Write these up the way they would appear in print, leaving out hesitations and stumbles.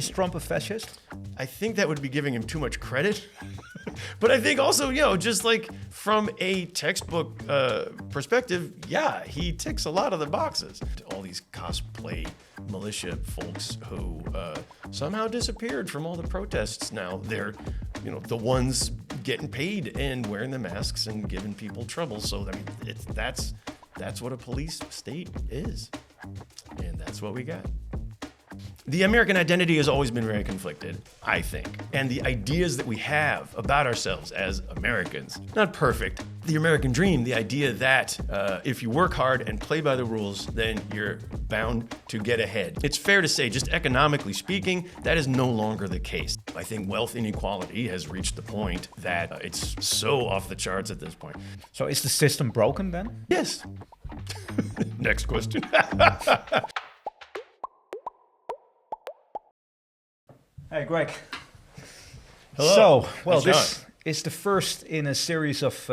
Is Trump a fascist? I think that would be giving him too much credit. But I think also, just like from a textbook perspective, yeah, he ticks a lot of the boxes. All these cosplay militia folks who somehow disappeared from all the protests now. They're, the ones getting paid and wearing the masks and giving people trouble. So, I mean, that's what a police state is. And that's what we got. The American identity has always been very conflicted, I think. And the ideas that we have about ourselves as Americans, not perfect. The American dream, the idea that if you work hard and play by the rules, then you're bound to get ahead. It's fair to say, just economically speaking, that is no longer the case. I think wealth inequality has reached the point that it's so off the charts at this point. So is the system broken then? Yes. Next question. Hey, Greg. Hello. So, this is the first in a series of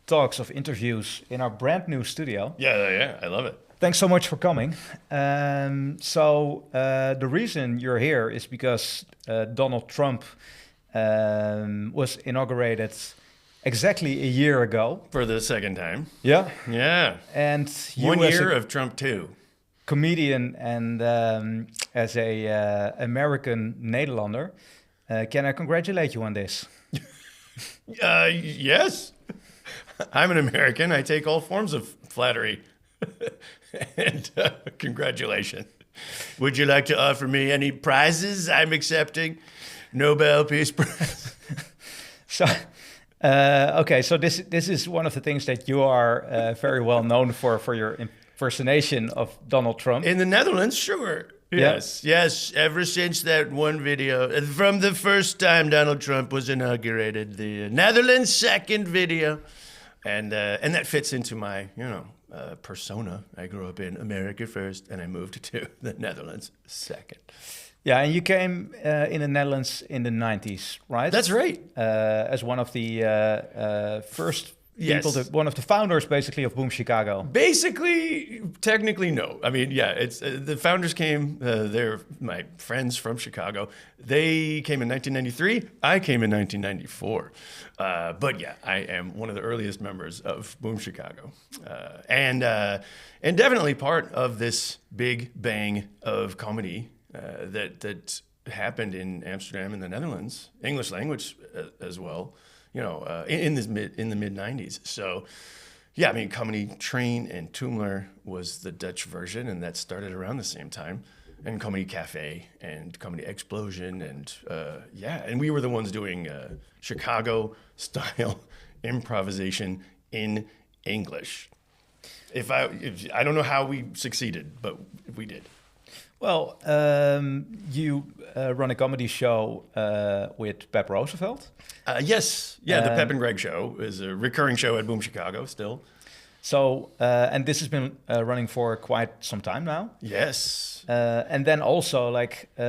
talks, of interviews in our brand new studio. Yeah, I love it. Thanks so much for coming. The reason you're here is because Donald Trump was inaugurated exactly a year ago. For the second time. Yeah. Yeah. And you 1 year of Trump 2. Comedian and as a American Nederlander, can I congratulate you on this? Yes. I'm an American. I take all forms of flattery. And congratulations. Would you like to offer me any prizes I'm accepting? Nobel Peace Prize. So, so this is one of the things that you are very well known for your impersonation of Donald Trump. In the Netherlands, sure. Yes. Ever since that one video, from the first time Donald Trump was inaugurated, the Netherlands' second video, and that fits into my, persona. I grew up in America first, and I moved to the Netherlands second. Yeah, and you came in the Netherlands in the 90s, right? That's right. As one of the first people, Yes. one of the founders, basically, of Boom Chicago. Basically, technically, no. I mean, yeah, it's the founders came. They're my friends from Chicago. They came in 1993. I came in 1994. But yeah, I am one of the earliest members of Boom Chicago, and definitely part of this big bang of comedy that happened in Amsterdam and the Netherlands, English language as well. In the mid 90s. So, yeah, I mean, Comedy Train and Toomler was the Dutch version, and that started around the same time. And Comedy Cafe and Comedy Explosion, and and we were the ones doing Chicago-style improvisation in English. I don't know how we succeeded, but we did. Well, you run a comedy show with Pep Roosevelt. Yes. Yeah, the Pep and Greg show is a recurring show at Boom Chicago still. So, and this has been running for quite some time now. Yes. And then also,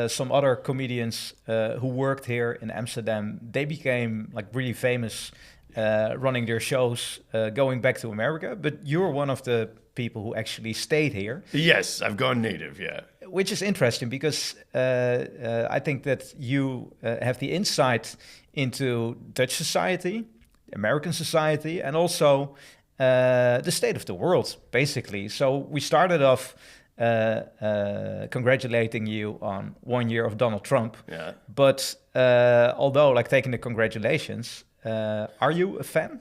some other comedians who worked here in Amsterdam, they became really famous running their shows going back to America. But you're one of the people who actually stayed here. Yes, I've gone native, yeah. Which is interesting because I think that you have the insight into Dutch society, American society, and also the state of the world, basically. So we started off congratulating you on 1 year of Donald Trump. Yeah. But although, taking the congratulations, are you a fan?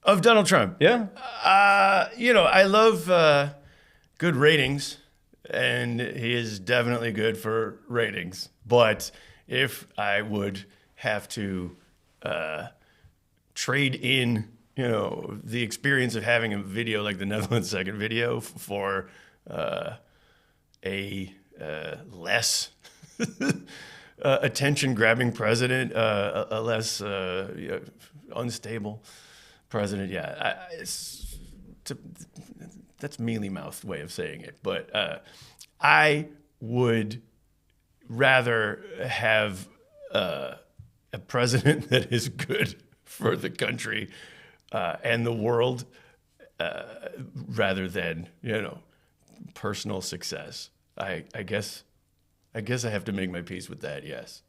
Of Donald Trump? Yeah. I love good ratings, and he is definitely good for ratings. But if I would have to trade in, the experience of having a video like the Netherlands second video for a less attention-grabbing president, a less unstable president, that's mealy-mouthed way of saying it, but I would rather have a president that is good for the country and the world rather than personal success. I guess I guess I have to make my peace with that. Yes.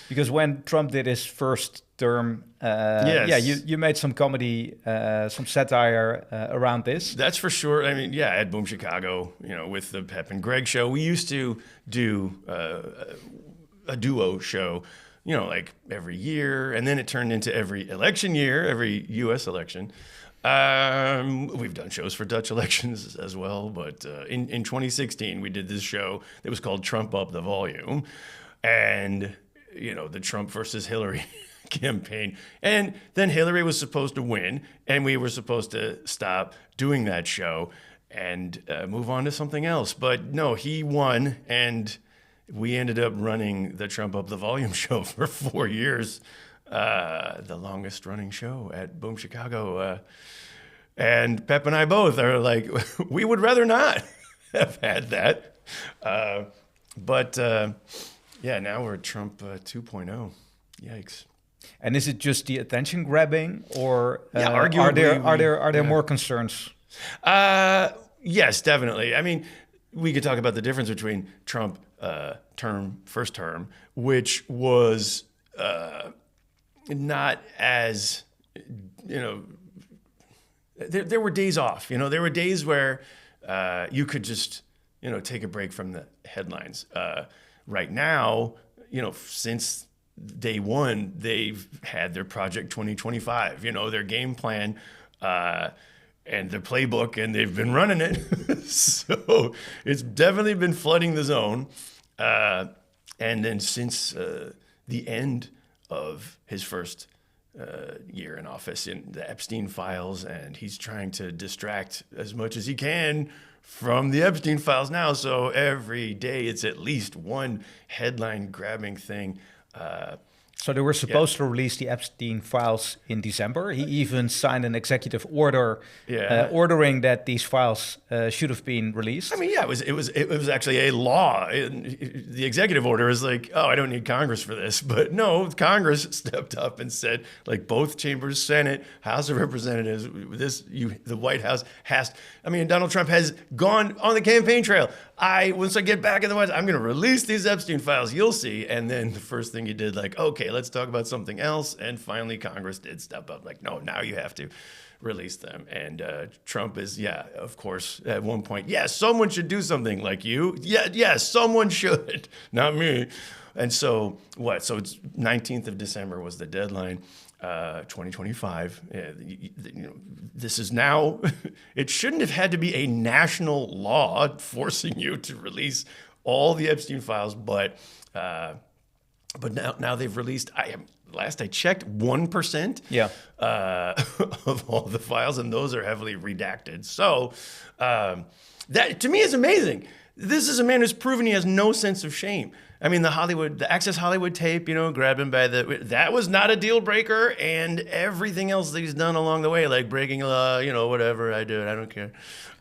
Because when Trump did his first term, Yes. yeah, you made some comedy, some satire around this. That's for sure. I mean, yeah, at Boom Chicago, with the Pep and Greg show, we used to do a duo show, like every year, and then it turned into every election year, every U.S. election. We've done shows for Dutch elections as well, but in 2016 we did this show that was called Trump Up the Volume, and the Trump versus Hillary campaign, and then Hillary was supposed to win, and we were supposed to stop doing that show and move on to something else, but no, he won, and we ended up running the Trump Up the Volume show for 4 years. The longest running show at Boom Chicago. And Pep and I both are like, we would rather not have had that. But now we're at Trump 2.0. Yikes. And is it just the attention grabbing, or arguably, are there more concerns? Yes, definitely. I mean, we could talk about the difference between Trump first term, which was not as, there were days off, there were days where you could just, take a break from the headlines. Right now, since day one, they've had their Project 2025, their game plan and their playbook, and they've been running it. So it's definitely been flooding the zone. And then since the end of his first year in office, in the Epstein files, and he's trying to distract as much as he can from the Epstein files now. So every day it's at least one headline grabbing thing. So they were supposed to release the Epstein files in December. He even signed an executive order ordering that these files should have been released. I mean, yeah, it was actually a law. The executive order is like, oh, I don't need Congress for this. But no, Congress stepped up and said, like, both chambers, Senate, House of Representatives, the White House has. I mean, Donald Trump has gone on the campaign trail. Once I get back in the White House, I'm going to release these Epstein files. You'll see. And then the first thing he did, like, okay, let's talk about something else. And finally, Congress did step up. Like, no, now you have to release them. And Trump is, of course, at one point, someone should do something like you. Yes, someone should, not me. And so what? So it's 19th of December was the deadline. 2025. This is now, it shouldn't have had to be a national law forcing you to release all the Epstein files, but now they've released, last I checked, 1% of all the files, and those are heavily redacted. So that to me is amazing. This is a man who's proven he has no sense of shame. I mean, the Access Hollywood tape, grabbed him by that was not a deal breaker, and everything else that he's done along the way, like breaking a law, whatever, I do it, I don't care.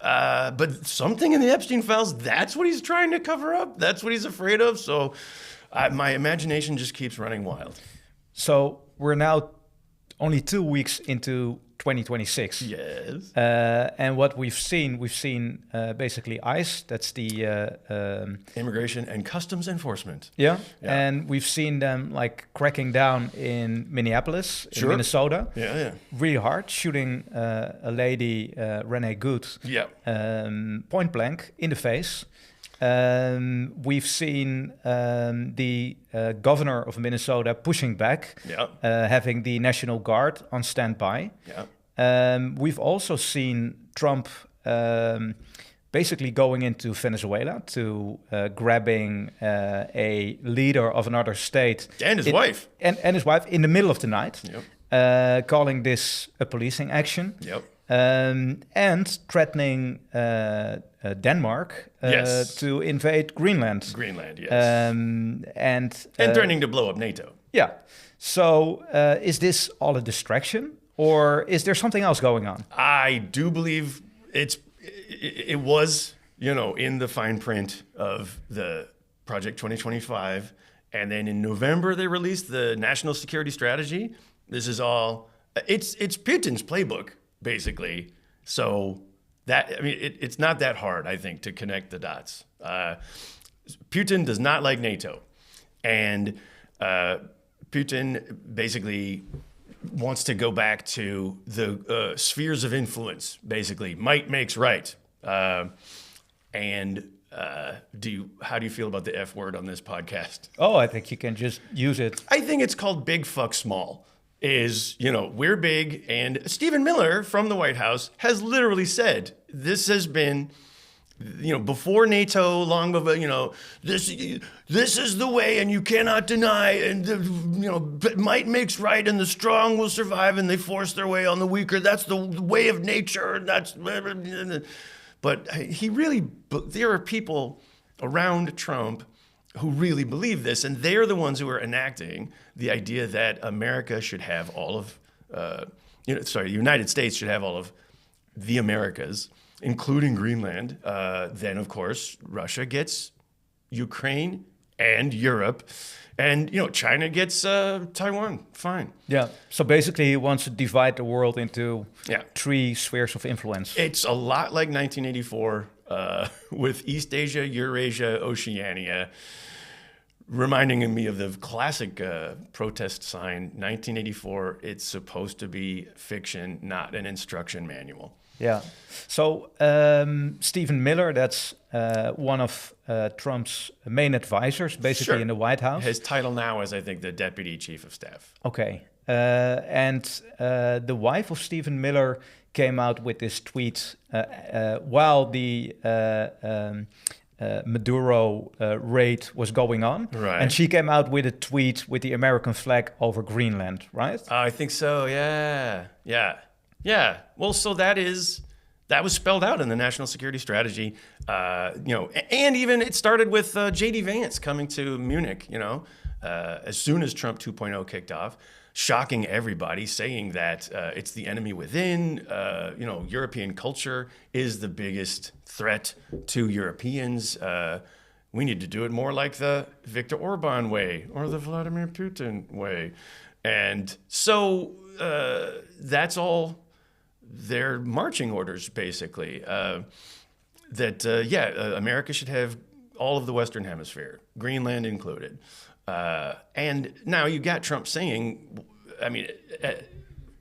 But something in the Epstein files, that's what he's trying to cover up. That's what he's afraid of. So my imagination just keeps running wild. So we're now only 2 weeks into 2026. Yes. And what we've seen basically ICE, that's the Immigration and Customs Enforcement. Yeah. And we've seen them like cracking down in Minneapolis, in Minnesota. Yeah. Really hard, shooting a lady, Renee Good, point blank in the face. We've seen the governor of Minnesota pushing back, having the National Guard on standby. We've also seen Trump basically going into Venezuela to grabbing a leader of another state. And his wife. And his wife in the middle of the night, calling this a policing action. And threatening Denmark to invade Greenland. And threatening to blow up NATO. Yeah. So is this all a distraction, or is there something else going on? I do believe it was, in the fine print of the Project 2025. And then in November, they released the National Security Strategy. This is all, it's Putin's playbook, basically. So it's not that hard, I think, to connect the dots. Putin does not like NATO. And Putin basically wants to go back to the spheres of influence, basically. Might makes right. How do you feel about the F word on this podcast? Oh, I think you can just use it. I think it's called big fuck small. We're big, and Stephen Miller from the White House has literally said this has been, before NATO, long before, this is the way, and you cannot deny, and might makes right, and the strong will survive, and they force their way on the weaker. That's the way of nature. But there are people around Trump who really believe this, and they're the ones who are enacting the idea that America should have all of, the United States should have all of the Americas, including Greenland. Then, of course, Russia gets Ukraine and Europe, and China gets Taiwan. Fine. Yeah. So basically, he wants to divide the world into 3 spheres of influence. It's a lot like 1984 with East Asia, Eurasia, Oceania, reminding me of the classic protest sign, 1984. It's supposed to be fiction, not an instruction manual. Yeah. So Stephen Miller, that's one of Trump's main advisors, basically in the White House. His title now is, I think, the Deputy Chief of Staff. Okay. And the wife of Stephen Miller came out with this tweet while the Maduro raid was going on. Right. And she came out with a tweet with the American flag over Greenland, right? I think so, yeah. Well, so that was spelled out in the national security strategy, and even it started with J.D. Vance coming to Munich, as soon as Trump 2.0 kicked off, shocking everybody, saying that it's the enemy within, European culture is the biggest threat to Europeans. We need to do it more like the Viktor Orban way or the Vladimir Putin way. And so that's all their marching orders, basically, America should have all of the Western Hemisphere, Greenland included. And now you got Trump saying,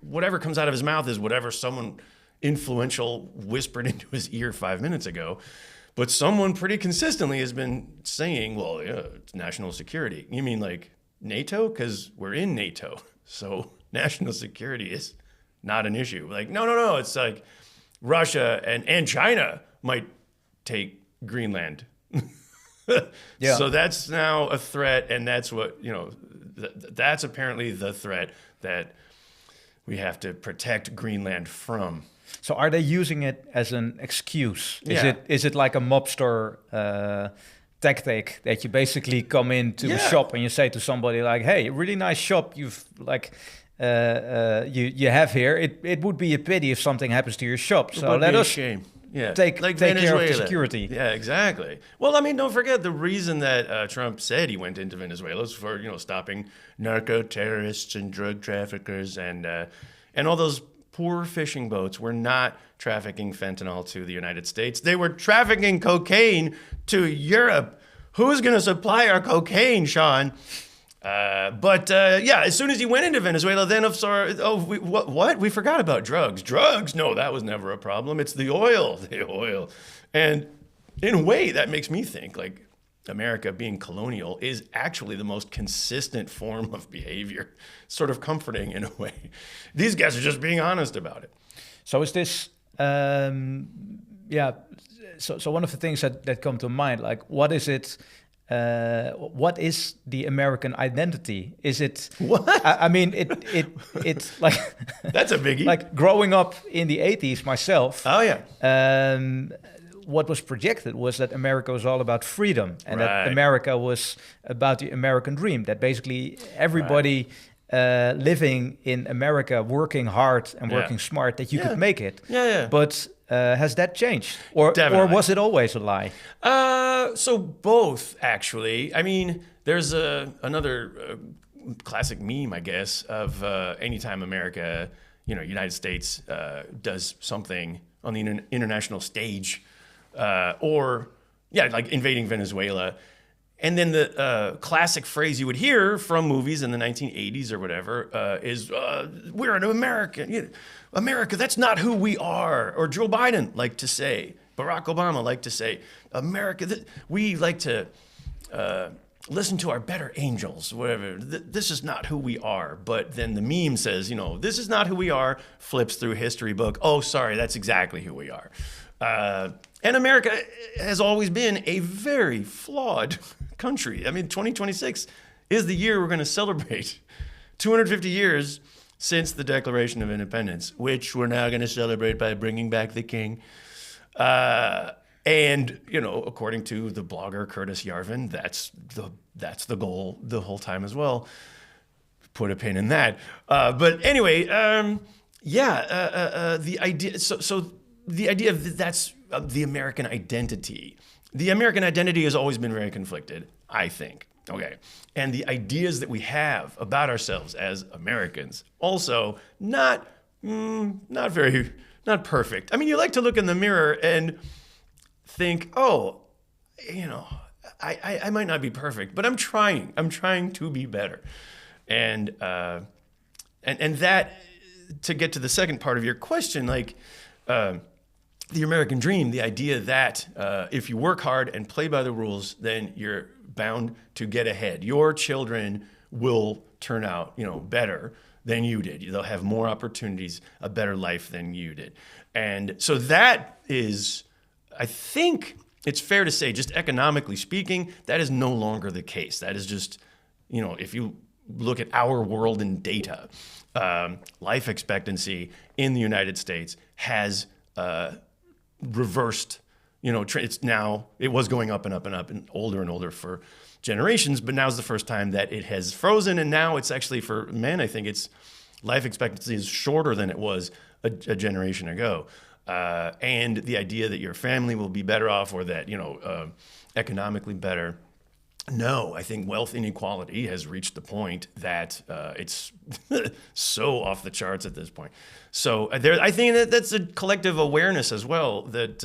whatever comes out of his mouth is whatever someone influential whispered into his ear 5 minutes ago. But someone pretty consistently has been saying, well, it's national security. You mean like NATO? Because we're in NATO. So national security is not an issue. Like, no. It's like Russia and China might take Greenland. Yeah. So that's now a threat, and that's what, that's apparently the threat that we have to protect Greenland from. So are they using it as an excuse? Yeah. Is it like a mobster tactic that you basically come into a shop and you say to somebody like, hey, really nice shop you've you have here. It would be a pity if something happens to your shop. So let us shame. Yeah, take care of the security. Yeah, exactly. Well, don't forget the reason that Trump said he went into Venezuela was for stopping narco-terrorists and drug traffickers, and all those poor fishing boats were not trafficking fentanyl to the United States. They were trafficking cocaine to Europe. Who's going to supply our cocaine, Sean? As soon as he went into Venezuela, then what? We forgot about drugs. Drugs? No, that was never a problem. It's the oil. And in a way, that makes me think like America being colonial is actually the most consistent form of behavior. Sort of comforting in a way. These guys are just being honest about it. So is this, So one of the things that come to mind, like what is it? What is the American identity? Is it what? It's like that's a biggie. Like growing up in the 80s myself. Oh yeah. What was projected was that America was all about freedom, and that America was about the American dream. That basically everybody living in America, working hard and working smart, that you could make it. Yeah. But has that changed, or was it always a lie? So both, actually. There's another classic meme, I guess, of anytime America, United States does something on the international stage, or Yeah, like invading Venezuela. And then the classic phrase you would hear from movies in the 1980s or whatever is, we're an American. America, that's not who we are. Or Joe Biden liked to say, Barack Obama liked to say, America, we like to listen to our better angels, whatever. This is not who we are. But then the meme says, this is not who we are, flips through history book. Oh, sorry, that's exactly who we are. And America has always been a very flawed country. I mean, 2026 is the year we're going to celebrate 250 years since the Declaration of Independence, which we're now going to celebrate by bringing back the king. And, according to the blogger Curtis Yarvin, that's the goal the whole time as well. Put a pin in that. But anyway, the idea. So the idea of that's the American identity. The American identity has always been very conflicted, I think. Okay. And the ideas that we have about ourselves as Americans also not perfect. I mean, you like to look in the mirror and think, oh, I might not be perfect, but I'm trying to be better. And that, to get to the second part of your question, like, the American dream, the idea that if you work hard and play by the rules, then you're bound to get ahead. Your children will turn out, better than you did. They'll have more opportunities, a better life than you did. And so that is, I think it's fair to say, just economically speaking, that is no longer the case. That is just, if you look at our world in data, life expectancy in the United States has reversed. It was going up and up and up and older for generations, but now's the first time that it has frozen. And now it's actually, for men, I think it's life expectancy is shorter than it was a generation ago. And the idea that your family will be better off, or that, economically better. No, I think wealth inequality has reached the point that it's so off the charts at this point. So I think that's a collective awareness as well that,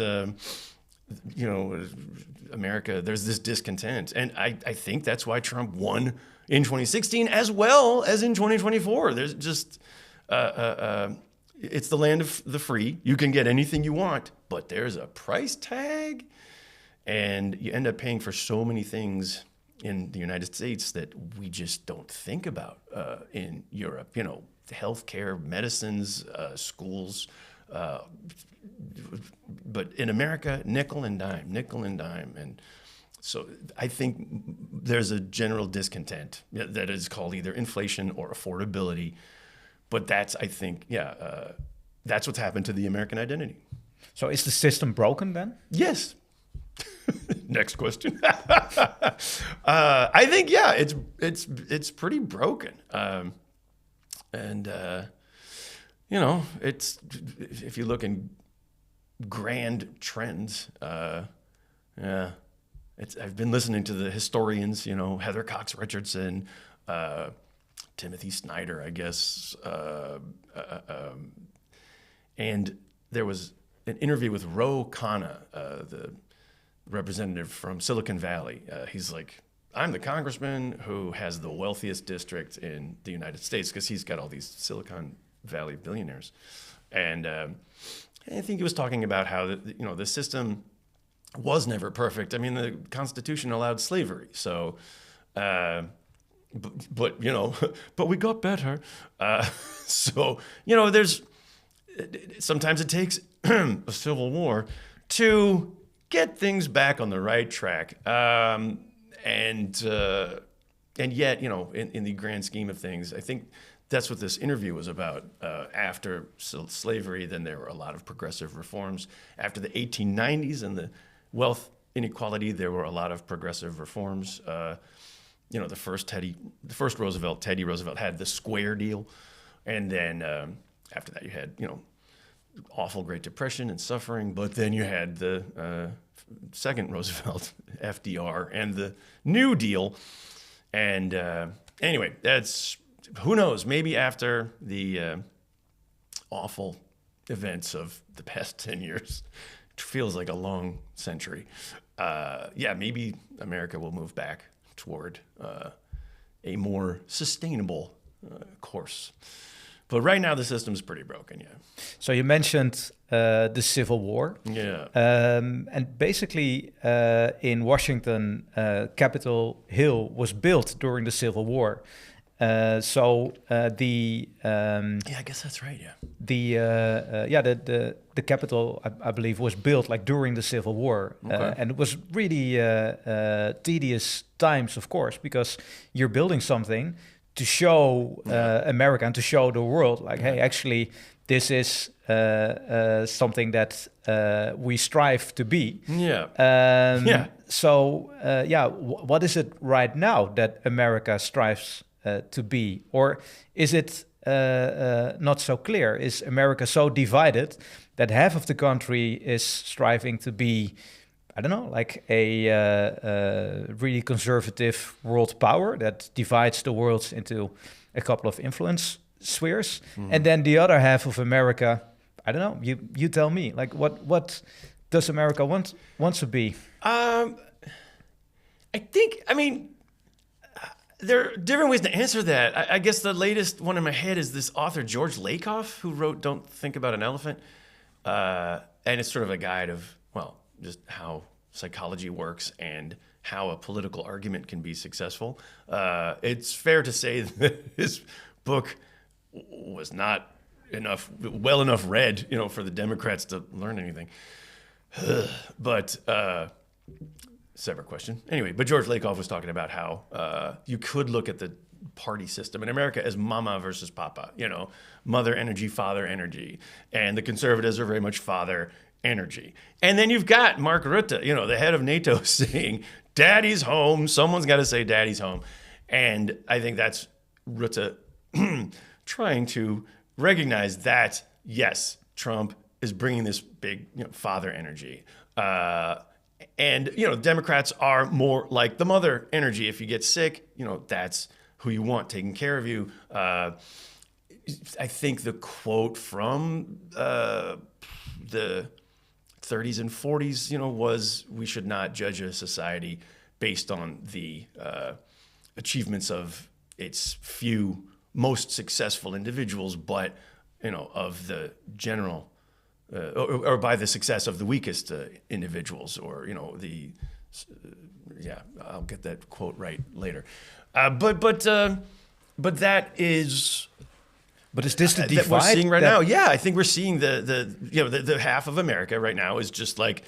America, there's this discontent. And I think that's why Trump won in 2016 as well as in 2024. There's just, it's the land of the free. You can get anything you want, but there's a price tag. And you end up paying for so many things in the United States that we just don't think about in Europe. Healthcare, medicines, schools. But in America, nickel and dime. And so I think there's a general discontent that is called either inflation or affordability. But that's, I think, that's what's happened to the American identity. So is the system broken then? Yes. Next question. I think, it's pretty broken. It's, if you look in grand trends, I've been listening to the historians, Heather Cox Richardson, Timothy Snyder, I guess, and there was an interview with Ro Khanna, the representative from Silicon Valley. He's like, I'm the congressman who has the wealthiest district in the United States, because he's got all these Silicon Valley billionaires. And I think he was talking about how the system was never perfect. I mean, the Constitution allowed slavery, so but we got better. So there's sometimes it takes a civil war to get things back on the right track. And yet, in the grand scheme of things, I think that's what this interview was about. After slavery, then there were a lot of progressive reforms. After the 1890s and the wealth inequality, there were a lot of progressive reforms. The first Roosevelt, Teddy Roosevelt, had the Square Deal, and then after that, you had awful Great Depression and suffering. But then you had the second Roosevelt, FDR, and the New Deal. And anyway, that's, who knows, maybe after the awful events of the past 10 years, it feels like a long century. maybe America will move back toward a more sustainable course. But right now, the system's pretty broken, yeah. So you mentioned the Civil War. Yeah. And basically, in Washington, Capitol Hill was built during the Civil War. I guess that's right, yeah. The Capitol, I believe, was built like during the Civil War. Okay. And it was really tedious times, of course, because you're building something to show America and to show the world, like, hey, actually, this is something that we strive to be. Yeah. So, what is it right now that America strives to be? Or is it not so clear? Is America so divided that half of the country is striving to be, I don't know, like a really conservative world power that divides the world into a couple of influence spheres, and then the other half of America, I don't know. You tell me. Like, what does America want to be? There are different ways to answer that. I guess the latest one in my head is this author George Lakoff, who wrote "Don't Think About an Elephant," and it's sort of a guide of, well, just how psychology works and how a political argument can be successful. It's fair to say that his book was not well enough read, for the Democrats to learn anything. But separate question. Anyway, but George Lakoff was talking about how you could look at the party system in America as mama versus papa, mother energy, father energy. And the conservatives are very much father energy. And then you've got Mark Rutte, the head of NATO, saying, daddy's home. Someone's got to say daddy's home. And I think that's Rutte trying to recognize that, yes, Trump is bringing this big father energy. And Democrats are more like the mother energy. If you get sick, that's who you want taking care of you. I think the quote from the 30s and 40s, was, we should not judge a society based on the achievements of its few most successful individuals, but of the general, or by the success of the weakest individuals, or I'll get that quote right later. But that is. But is this the divide that we're seeing right now? Yeah, I think we're seeing the half of America right now is just like,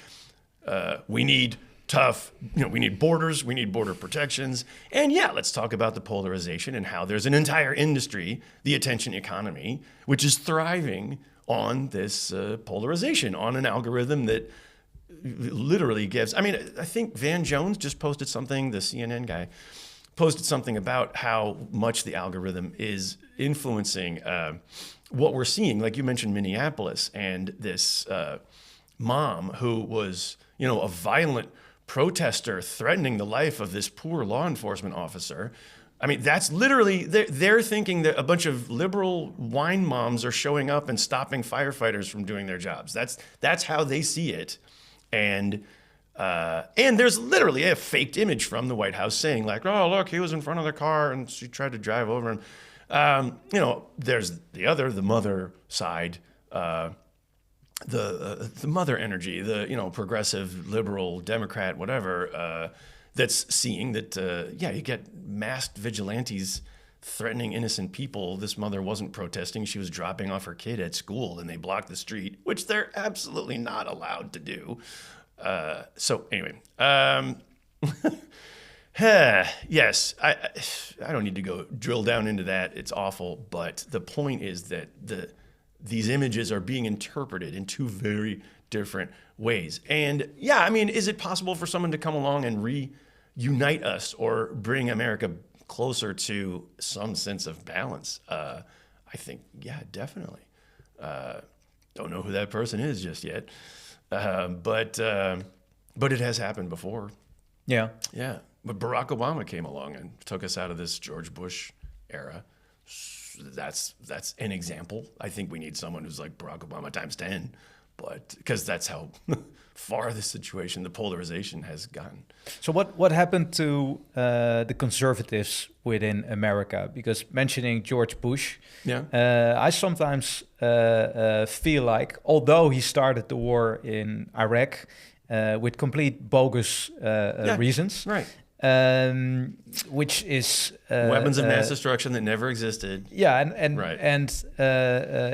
we need tough, we need borders, we need border protections. And yeah, let's talk about the polarization and how there's an entire industry, the attention economy, which is thriving on this polarization, on an algorithm that literally gives. I think Van Jones just posted something, the CNN guy, posted something about how much the algorithm is influencing what we're seeing. Like you mentioned Minneapolis and this mom who was, a violent protester threatening the life of this poor law enforcement officer. That's literally, they're thinking that a bunch of liberal wine moms are showing up and stopping firefighters from doing their jobs. That's how they see it. And there's literally a faked image from the White House saying like, oh, look, he was in front of the car and she tried to drive over him. There's the mother side, the mother energy, the, progressive, liberal, Democrat, whatever, that's seeing that, you get masked vigilantes threatening innocent people. This mother wasn't protesting. She was dropping off her kid at school and they blocked the street, which they're absolutely not allowed to do. So anyway, yes, I don't need to go drill down into that. It's awful. But the point is that these images are being interpreted in two very different ways. And yeah, is it possible for someone to come along and reunite us or bring America closer to some sense of balance? I think, yeah, definitely. Don't know who that person is just yet. But it has happened before. Yeah. Yeah. But Barack Obama came along and took us out of this George Bush era. That's an example. I think we need someone who's like Barack Obama times 10. but because that's how far the situation, the polarization has gotten. So what happened to the conservatives within America? Because mentioning George Bush, I sometimes feel like, although he started the war in Iraq with complete bogus reasons, right. Which is weapons of mass destruction that never existed. Yeah, and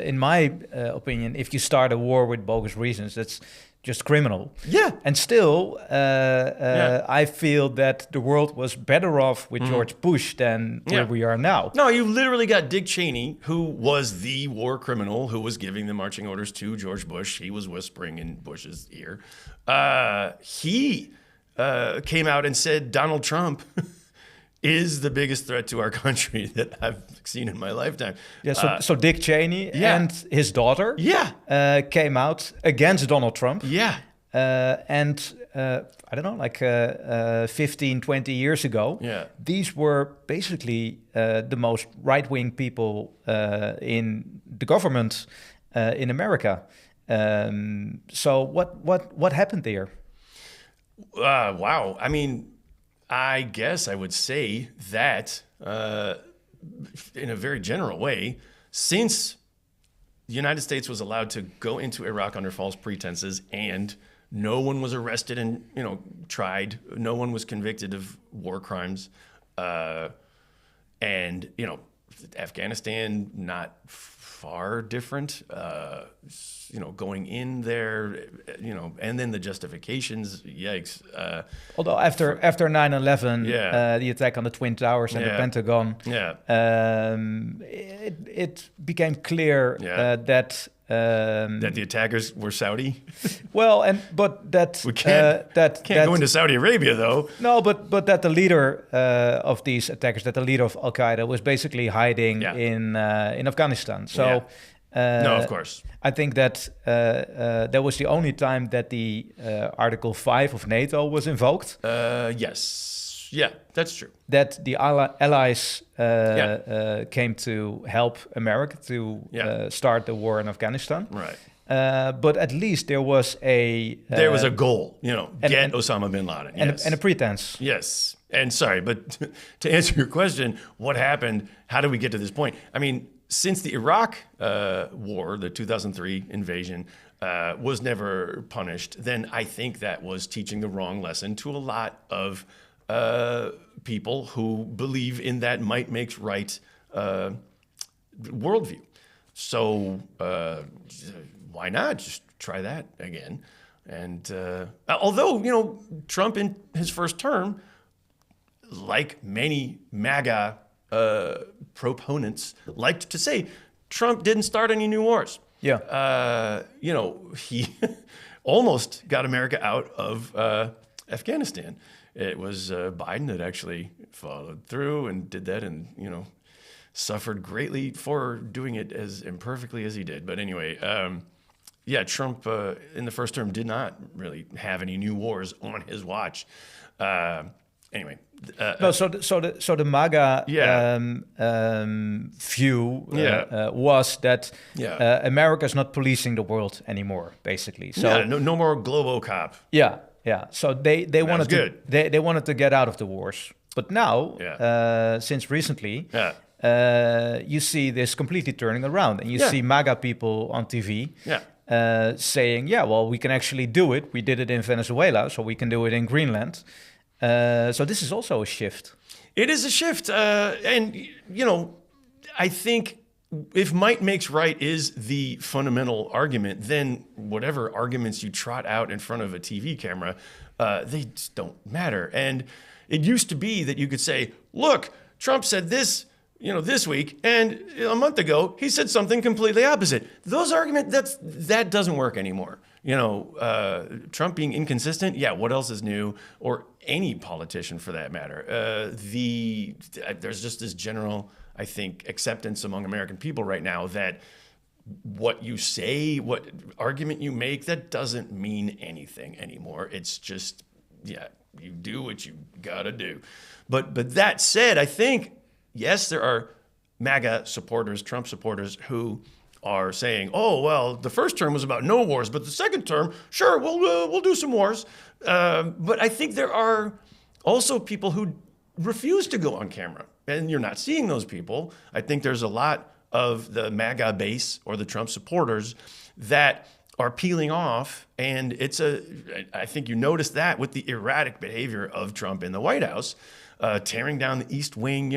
in my opinion, if you start a war with bogus reasons, that's just criminal. Yeah. And still, I feel that the world was better off with George Bush than where we are now. No, you literally got Dick Cheney, who was the war criminal, who was giving the marching orders to George Bush. He was whispering in Bush's ear. He came out and said Donald Trump is the biggest threat to our country that I've seen in my lifetime. Yeah, so Dick Cheney and his daughter came out against Donald Trump. Yeah. And I don't know, like 15, 20 years ago, these were basically the most right-wing people in the government in America. So what happened there? Wow. I mean, I guess I would say that in a very general way, since the United States was allowed to go into Iraq under false pretenses and no one was arrested and, tried, no one was convicted of war crimes, and, Afghanistan, not far different, going in there, and then the justifications, yikes. Although after 9/11, the attack on the Twin Towers and the Pentagon, it became clear that the attackers were Saudi. Well, but that we can't go into Saudi Arabia though. No, but that the leader of these attackers, that the leader of Al Qaeda, was basically hiding in Afghanistan. So. No, of course. I think that that was the only time that the Article 5 of NATO was invoked. Yes. Yeah, that's true. That the allies came to help America to start the war in Afghanistan. Right. But at least there was a goal, get Osama bin Laden. And a pretense. Yes. And sorry, but to answer your question, what happened? How did we get to this point? I mean, since the Iraq war, the 2003 invasion, was never punished, then I think that was teaching the wrong lesson to a lot of people who believe in that might makes right worldview. So why not just try that again? And although, Trump in his first term, like many MAGA proponents liked to say, Trump didn't start any new wars. Yeah. He almost got America out of Afghanistan. It was Biden that actually followed through and did that and, suffered greatly for doing it as imperfectly as he did. But anyway, Trump in the first term did not really have any new wars on his watch. Anyway. So the MAGA view was that America is not policing the world anymore, basically. So no more Globocop. Yeah. So they wanted to get out of the wars, but now since recently, you see this completely turning around, and you see MAGA people on TV. Saying, well, we can actually do it. We did it in Venezuela, so we can do it in Greenland. So this is also a shift. It is a shift. And, I think if might makes right is the fundamental argument, then whatever arguments you trot out in front of a TV camera, they just don't matter. And it used to be that you could say, look, Trump said this, this week, and a month ago, he said something completely opposite. Those arguments, that doesn't work anymore. Trump being inconsistent, what else is new? Or any politician for that matter. There's just this general, I think, acceptance among American people right now that what you say, what argument you make, that doesn't mean anything anymore. It's just, you do what you gotta do. But that said, I think, yes, there are MAGA supporters, Trump supporters who are saying, oh, well, the first term was about no wars, but the second term, sure, we'll do some wars. But I think there are also people who refuse to go on camera, and you're not seeing those people. I think there's a lot of the MAGA base or the Trump supporters that are peeling off, and I think you noticed that with the erratic behavior of Trump in the White House, tearing down the East Wing,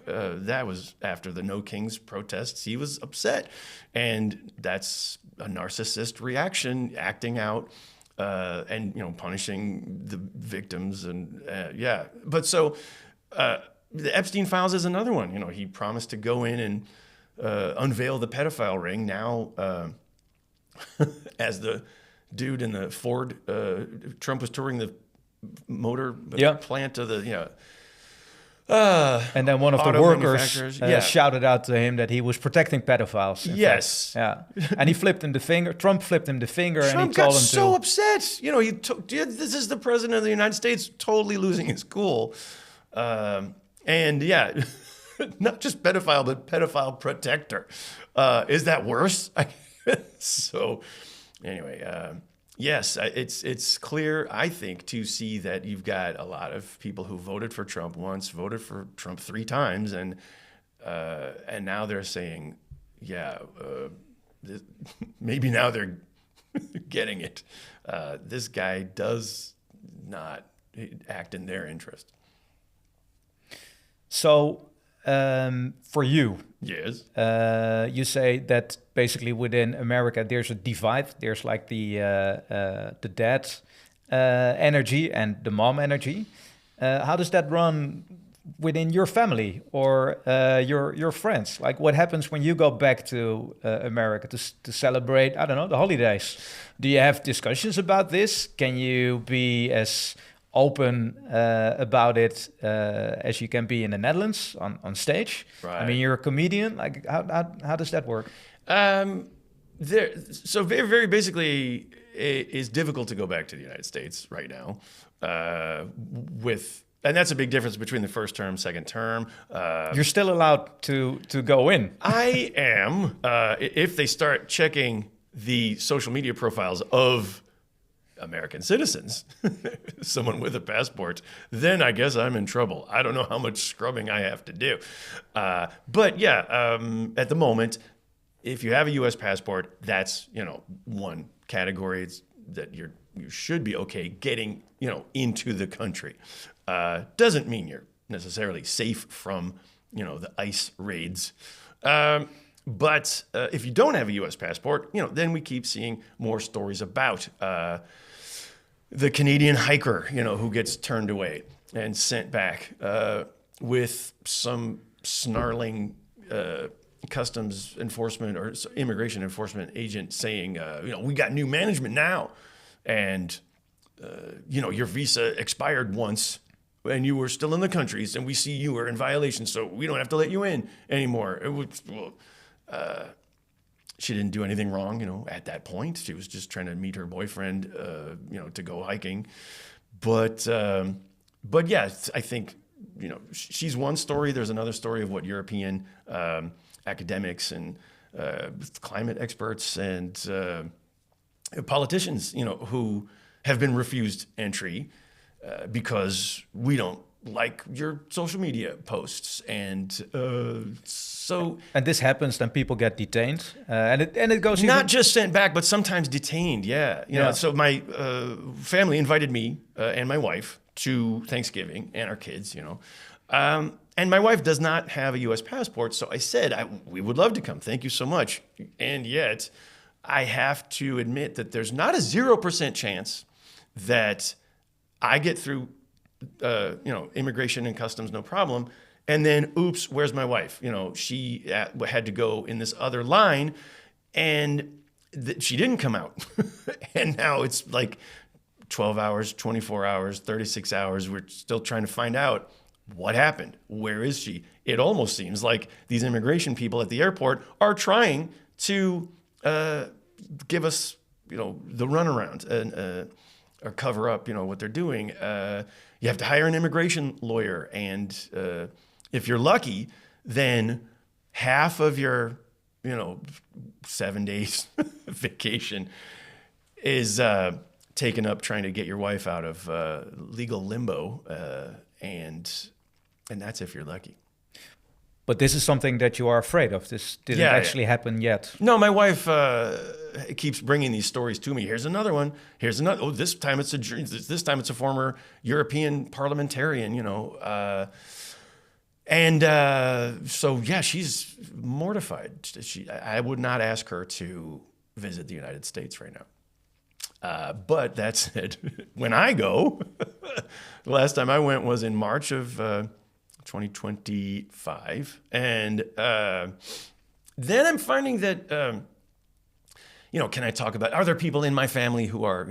that was after the No Kings protests. He was upset, and that's a narcissist reaction, acting out and punishing the victims, and But so the Epstein files is another one. He promised to go in and unveil the pedophile ring. Now, as the dude in the Ford, Trump was touring the motor plant of the and then one of the workers shouted out to him that he was protecting pedophiles. Yes. Yeah. And he flipped him the finger. Trump flipped him the finger, Trump and he told him got so upset. This is the president of the United States totally losing his cool. And yeah, not just pedophile, but pedophile protector. Is that worse? So anyway, yes, it's clear, I think, to see that you've got a lot of people who voted for Trump once, voted for Trump 3 times, and now they're saying, maybe now they're getting it. This guy does not act in their interest. So, for you, yes, you say that basically within America there's a divide. There's like the dad energy and the mom energy. How does that run within your family or your friends? Like, what happens when you go back to America to celebrate, I don't know, the holidays? Do you have discussions about this? Can you be as open about it as you can be in the Netherlands on stage? Right. I mean, you're a comedian. Like, how does that work? So very, very basically, it is difficult to go back to the United States right now. And that's a big difference between the first term, second term. You're still allowed to go in. I am. If they start checking the social media profiles of American citizens, someone with a passport, then I guess I'm in trouble. I don't know how much scrubbing I have to do. But yeah, at the moment, if you have a U.S. passport, that's, one category. It's that you should be okay getting, into the country. Doesn't mean you're necessarily safe from, the ICE raids. But if you don't have a U.S. passport, then we keep seeing more stories about the Canadian hiker, who gets turned away and sent back with some snarling customs enforcement or immigration enforcement agent saying, we got new management now, and your visa expired once and you were still in the countries, and we see you were in violation, so we don't have to let you in anymore. She didn't do anything wrong, at that point. She was just trying to meet her boyfriend, to go hiking. But yeah, I think, she's one story. There's another story of what European academics and climate experts and politicians, who have been refused entry because we don't like your social media posts, and so. And this happens, then people get detained, and it goes not just sent back, but sometimes detained. Yeah, you know. So my family invited me and my wife to Thanksgiving and our kids. And my wife does not have a U.S. passport, so I said we would love to come. Thank you so much. And yet, I have to admit that there's not a 0% chance that I get through. Immigration and customs, no problem. And then, oops, where's my wife? She had to go in this other line, and she didn't come out. And now it's like 12 hours, 24 hours, 36 hours. We're still trying to find out what happened. Where is she? It almost seems like these immigration people at the airport are trying to give us, the runaround and or cover up, what they're doing. You have to hire an immigration lawyer, and if you're lucky, then half of your 7 days vacation is taken up trying to get your wife out of legal limbo, and that's if you're lucky. But this is something that you are afraid of. This didn't actually happen yet. No, my wife keeps bringing these stories to me. Here's another one. Here's another. Oh, this time it's a former European parliamentarian. So yeah, she's mortified. I would not ask her to visit the United States right now. But that said, when I go, the last time I went was in March of 2025. And then I'm finding that, can I talk about, are there people in my family who are,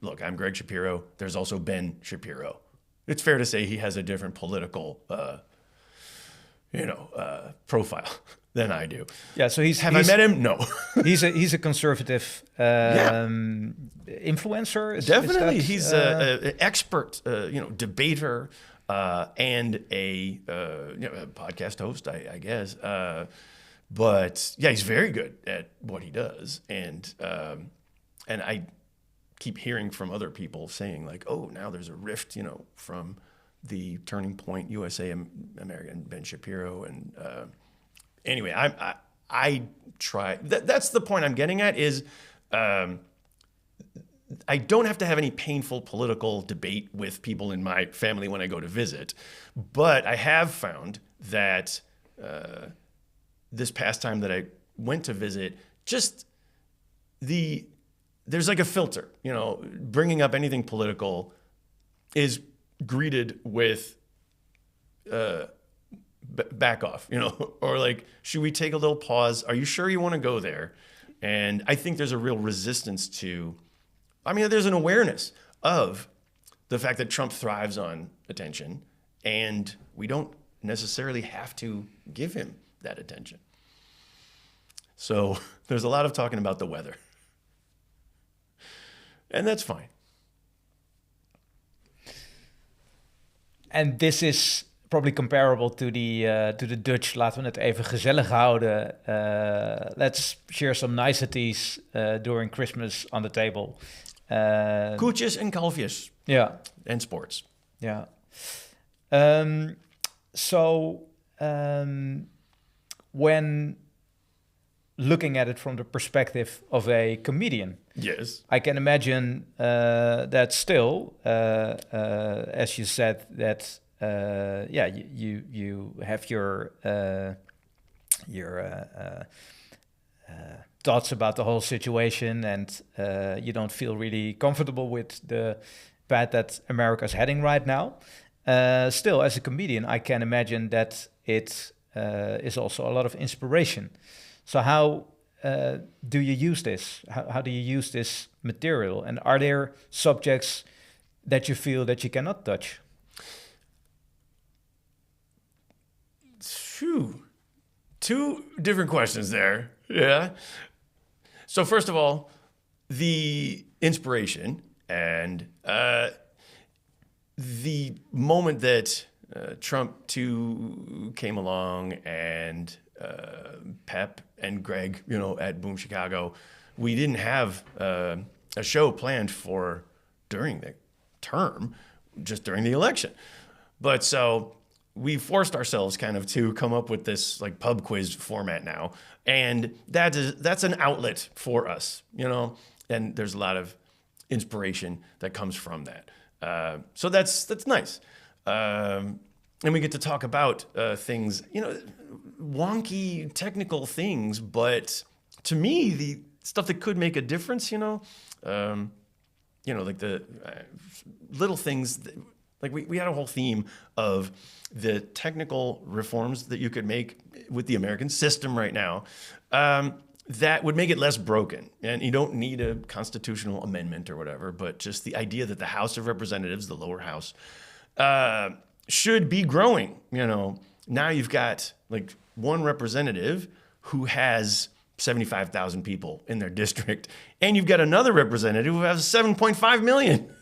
look, I'm Greg Shapiro. There's also Ben Shapiro. It's fair to say he has a different political, profile than I do. Yeah. So I met him? No. he's a conservative influencer. Definitely, he's an expert, debater, and a podcast host, I guess. But yeah, he's very good at what he does, and I keep hearing from other people saying like, oh, now there's a rift, from the Turning Point USA American Ben Shapiro, and anyway, I try. That's the point I'm getting at is. I don't have to have any painful political debate with people in my family when I go to visit, but I have found that this past time that I went to visit, there's like a filter, bringing up anything political is greeted with back off, or like, should we take a little pause? Are you sure you want to go there? And I think there's a real resistance to, there's an awareness of the fact that Trump thrives on attention, and we don't necessarily have to give him that attention. So there's a lot of talking about the weather. And that's fine. And this is probably comparable to the Dutch. Laten we het even gezellig houden. Let's share some niceties during Christmas on the table. Koetjes en kalfjes. Yeah. And sports. Yeah. When looking at it from the perspective of a comedian, yes, I can imagine that still, as you said, that you have your thoughts about the whole situation, and you don't feel really comfortable with the path that America's heading right now. Still, as a comedian, I can imagine that it is also a lot of inspiration. So how do you use this? How do you use this material? And are there subjects that you feel that you cannot touch? Phew. Two different questions there. Yeah. So first of all, the inspiration and the moment that Trump 2 came along and Pep and Greg, at Boom Chicago, we didn't have a show planned for during the term, just during the election. But so we forced ourselves kind of to come up with this like pub quiz format now. And that's an outlet for us, and there's a lot of inspiration that comes from that. So that's nice. And we get to talk about things, wonky technical things, but to me, the stuff that could make a difference, like the little things, like we had a whole theme of the technical reforms that you could make with the American system right now that would make it less broken. And you don't need a constitutional amendment or whatever, but just the idea that the House of Representatives, the lower house, should be growing. Now you've got like one representative who has 75,000 people in their district, and you've got another representative who has 7.5 million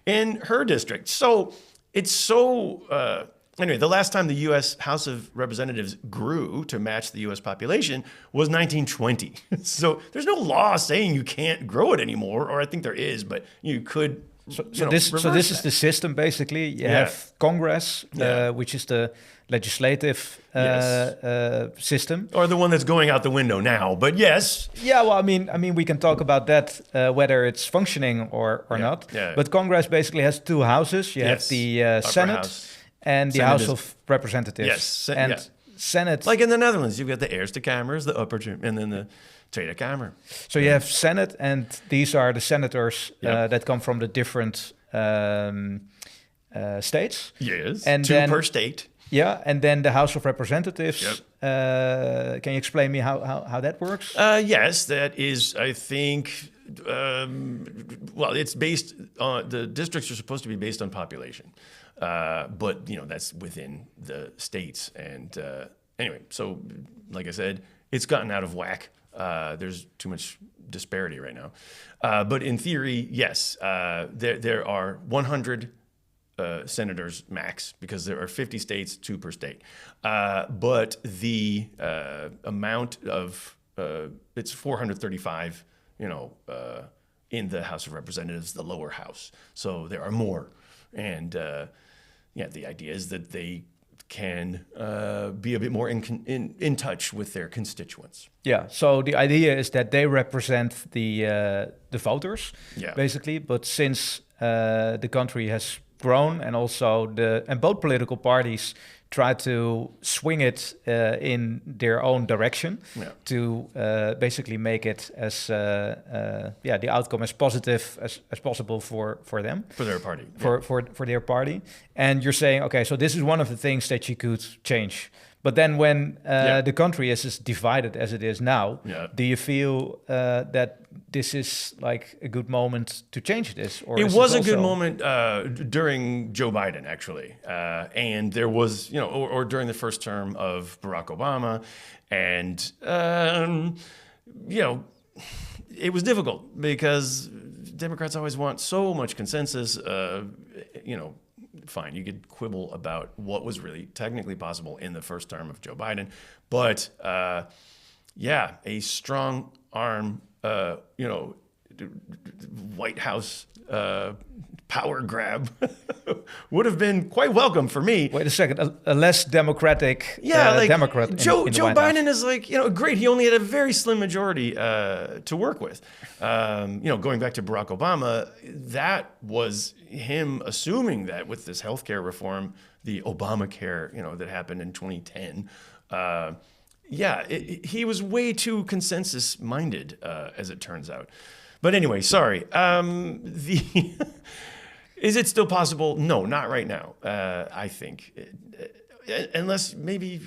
in her district. So it's so Anyway, the last time the U.S. House of Representatives grew to match the U.S. population was 1920. So there's no law saying you can't grow it anymore, or I think there is, but you could. So this is the system basically. You have Congress, which is the legislative system, or the one that's going out the window now. But yes, yeah. Well, I mean, we can talk about that whether it's functioning or not. Yeah. But Congress basically has two houses. You have the Senate and the House of Representatives. Yes, Senate, like in the Netherlands, you've got the Eerste Kamer, the upper, and then the Tweede Kamer. So you have Senate, and these are the senators that come from the different states. Yes, and two per state. Yeah, and then the House of Representatives. Can you explain me how that works? Yes, that is, I think, well, it's based on, the districts are supposed to be based on population. But, that's within the states. And anyway, so like I said, it's gotten out of whack. There's too much disparity right now. But in theory, yes, there are 100 senators max, because there are 50 states, 2 per state. But the amount of, it's 435, in the House of Representatives, the lower house. So there are more. And the idea is that they can be a bit more in touch with their constituents. Yeah, so the idea is that they represent the voters, basically. But since the country has grown, and also both political parties try to swing it in their own direction to basically make it as the outcome as positive as possible for them, for their party, for their party. And you're saying, okay, so this is one of the things that you could change. But then when the country is as divided as it is now, do you feel that this is like a good moment to change this? Or it was a good moment during Joe Biden, actually. And there was, or during the first term of Barack Obama. And, it was difficult because Democrats always want so much consensus, Fine, you could quibble about what was really technically possible in the first term of Joe Biden, but a strong arm, White House power grab would have been quite welcome for me. Wait a second, a less democratic Democrat. Joe Biden House. is great. He only had a very slim majority to work with. Going back to Barack Obama, that was him assuming that with this healthcare reform, the Obamacare, that happened in 2010. He was way too consensus-minded, as it turns out. But anyway, sorry. Is it still possible? No, not right now, I think. Unless maybe,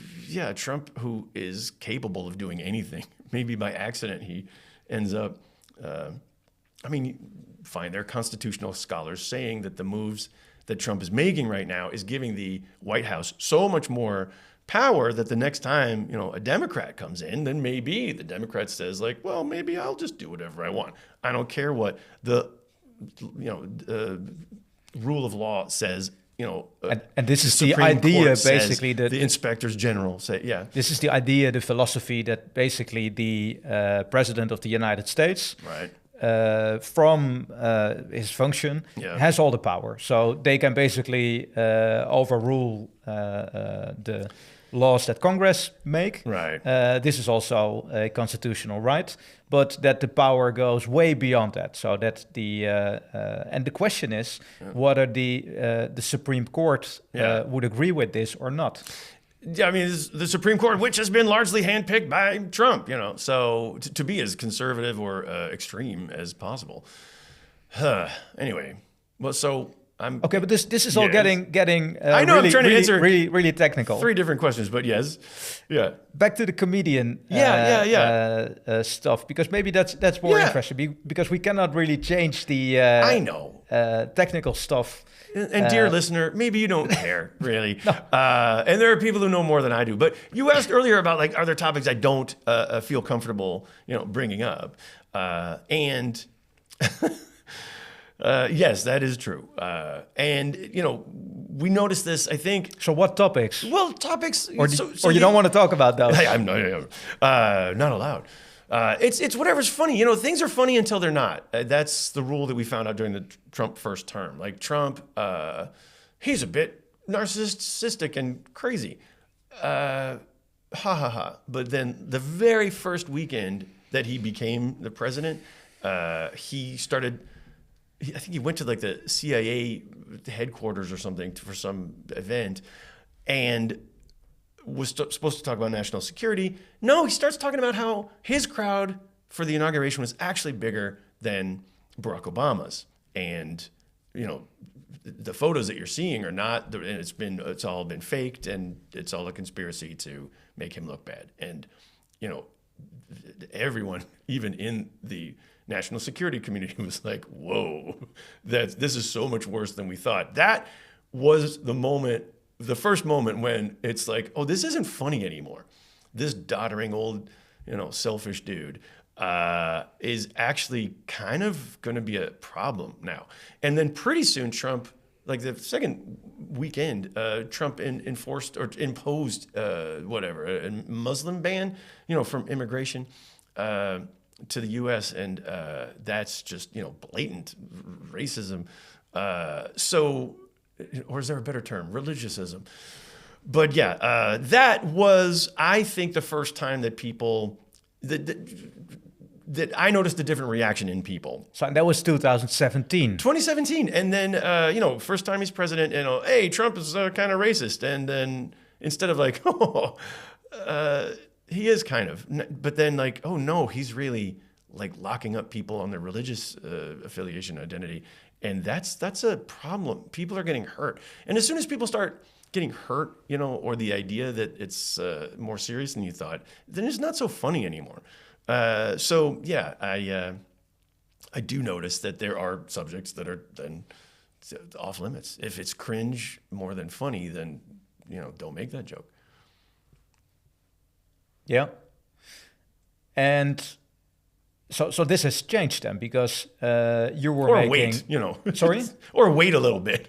Trump, who is capable of doing anything, maybe by accident he ends up, fine, there are constitutional scholars saying that the moves that Trump is making right now is giving the White House so much more power that the next time, a Democrat comes in, then maybe the Democrat says well, maybe I'll just do whatever I want. I don't care what the, rule of law says, and this is the idea, basically, that the inspectors general say, This is the idea, the philosophy that basically the president of the United States, from his function, has all the power. So they can basically overrule the laws that Congress make. Right. This is also a constitutional right, but that the power goes way beyond that. So that and the question is whether the Supreme Court would agree with this or not. Yeah, the Supreme Court, which has been largely handpicked by Trump, so to be as conservative or extreme as possible. Anyway, well, so I'm okay, but this is all getting. I know, I'm trying to answer really technical. 3 different questions, but yes, Back to the comedian stuff, because maybe that's more interesting, because we cannot really change the technical stuff. And dear listener, maybe you don't care, really. No. And there are people who know more than I do. But you asked earlier about, are there topics I don't feel comfortable, bringing up? And Yes, that is true. And, we noticed this, I think. So what topics? Well, topics. Or you don't want to talk about those? I'm not allowed. It's whatever's funny. Things are funny until they're not. That's the rule that we found out during the Trump first term. Like Trump, he's a bit narcissistic and crazy. Ha ha ha. But then the very first weekend that he became the president, he started. I think he went to like the CIA headquarters or something for some event, and was supposed to talk about national security. No, he starts talking about how his crowd for the inauguration was actually bigger than Barack Obama's, and the photos that you're seeing are not. And it's all been faked, and it's all a conspiracy to make him look bad. And everyone, even in the national security community, was like, whoa, this is so much worse than we thought. That was the first moment when it's like, oh, this isn't funny anymore. This doddering old, selfish dude is actually kind of going to be a problem now. And then pretty soon Trump, like the second weekend, Trump imposed a Muslim ban, from immigration to the U.S. And that's just, blatant racism. Or is there a better term? Religiosism. But yeah, that was, I think, the first time that people, that I noticed a different reaction in people. So that was 2017. 2017. And then, first time he's president, hey, Trump is kind of racist. And then instead of like, he is kind of. But then like, oh, no, he's really like locking up people on their religious affiliation identity. And that's a problem. People are getting hurt. And as soon as people start getting hurt, or the idea that it's more serious than you thought, then it's not so funny anymore. So yeah, I do notice that there are subjects that are then off limits. If it's cringe more than funny, then don't make that joke. Yeah. And so this has changed then, because you were wait, Sorry? Or wait a little bit.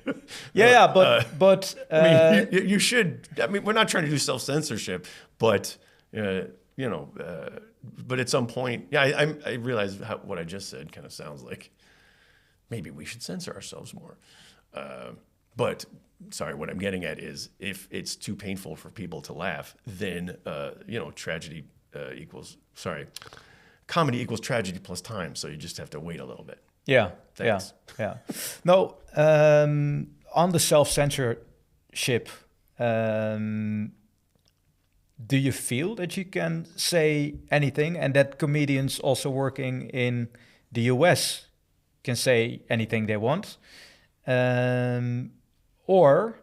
But I mean, you should. I mean, we're not trying to do self-censorship, but but at some point, yeah, I realize what I just said kind of sounds like maybe we should censor ourselves more. But sorry, what I'm getting at is if it's too painful for people to laugh, then tragedy comedy equals tragedy plus time. So you just have to wait a little bit. Yeah. Thanks. Yeah. No, on the self-censorship, do you feel that you can say anything, and that comedians also working in the US can say anything they want? Or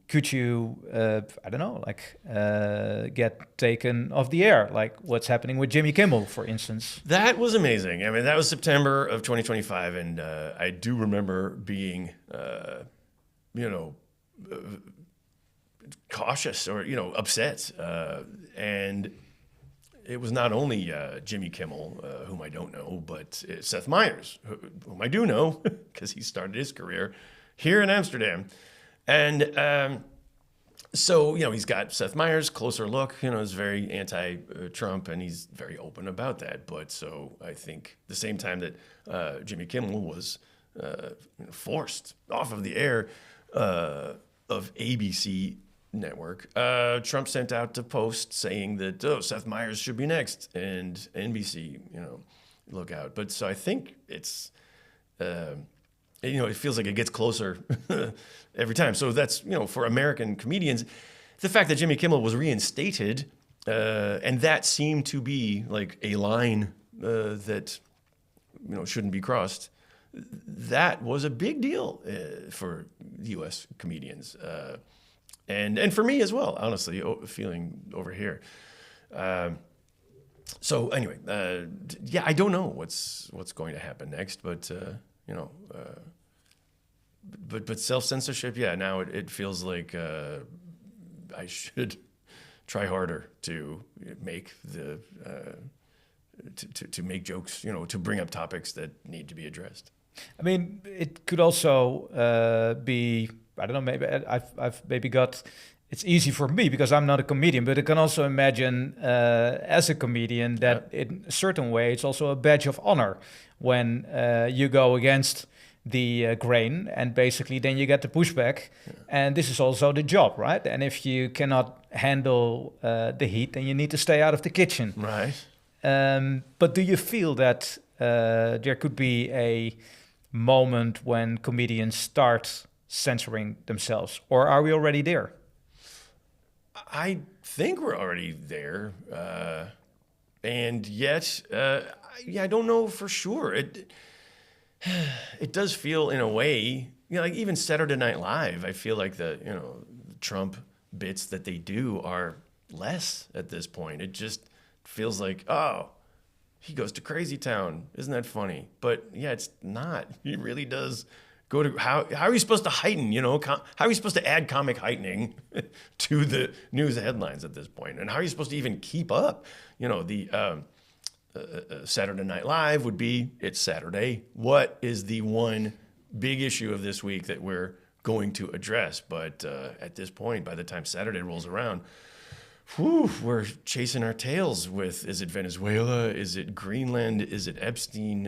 could you, I don't know, get taken off the air, like what's happening with Jimmy Kimmel, for instance? That was amazing. I mean, that was September of 2025, and I do remember being, cautious or, upset. And it was not only Jimmy Kimmel, whom I don't know, but Seth Meyers, whom I do know, because he started his career here in Amsterdam. And so, he's got Seth Meyers, closer look, is very anti-Trump, and he's very open about that. But so I think the same time that Jimmy Kimmel was forced off of the air of ABC network, Trump sent out a post saying that, Seth Meyers should be next, and NBC, look out. But so I think it's, it feels like it gets closer every time. So that's, for American comedians, the fact that Jimmy Kimmel was reinstated, and that seemed to be like a line that, shouldn't be crossed. That was a big deal for U.S. comedians. And for me as well, honestly, feeling over here. So anyway, I don't know what's going to happen next, but but self-censorship, now it feels like I should try harder to make to make jokes, to bring up topics that need to be addressed. I mean, it could also be, I don't know, maybe I've maybe got, it's easy for me because I'm not a comedian, but I can also imagine as a comedian that in a certain way it's also a badge of honor when you go against the grain and basically then you get the pushback. And this is also the job, right? And if you cannot handle the heat, then you need to stay out of the kitchen. Right. But do you feel that there could be a moment when comedians start censoring themselves, or are we already there? I think we're already there, and yet, I don't know for sure. It does feel in a way, like even Saturday Night Live. I feel like the Trump bits that they do are less at this point. It just feels like, oh, he goes to Crazy Town. Isn't that funny? But yeah, it's not. He really does go to how are you supposed to heighten? How are you supposed to add comic heightening to the news headlines at this point? And how are you supposed to even keep up? The Saturday Night Live would be, it's Saturday. What is the one big issue of this week that we're going to address? But at this point, by the time Saturday rolls around, we're chasing our tails with, is it Venezuela? Is it Greenland? Is it Epstein?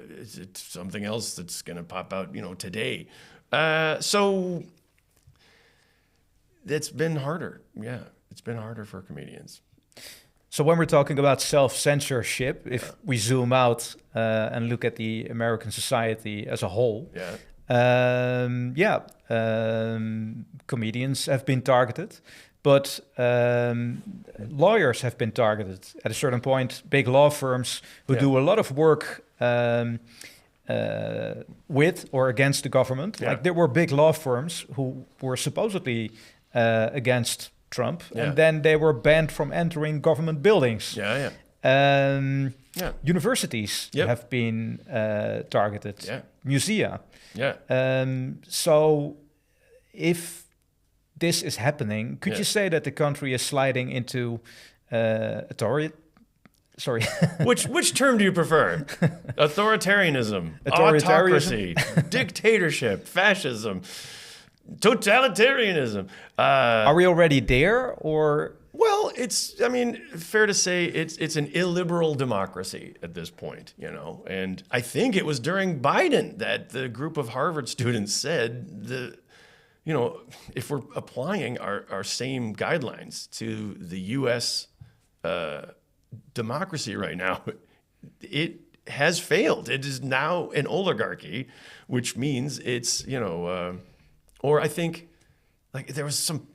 Is it something else that's going to pop out, today? So it's been harder. Yeah, it's been harder for comedians. So when we're talking about self-censorship, if we zoom out and look at the American society as a whole, comedians have been targeted. But lawyers have been targeted at a certain point. Big law firms who do a lot of work with or against the government. Like there were big law firms who were supposedly against Trump, and then they were banned from entering government buildings. Universities have been targeted. Musea. So if this is happening, could you say that the country is sliding into Which term do you prefer? Authoritarianism, autocracy, dictatorship, fascism, totalitarianism. Are we already there, or? Well, fair to say it's an illiberal democracy at this point, And I think it was during Biden that the group of Harvard students said if we're applying our same guidelines to the U.S. Democracy right now, it has failed. It is now an oligarchy, which means it's, or I think like there was some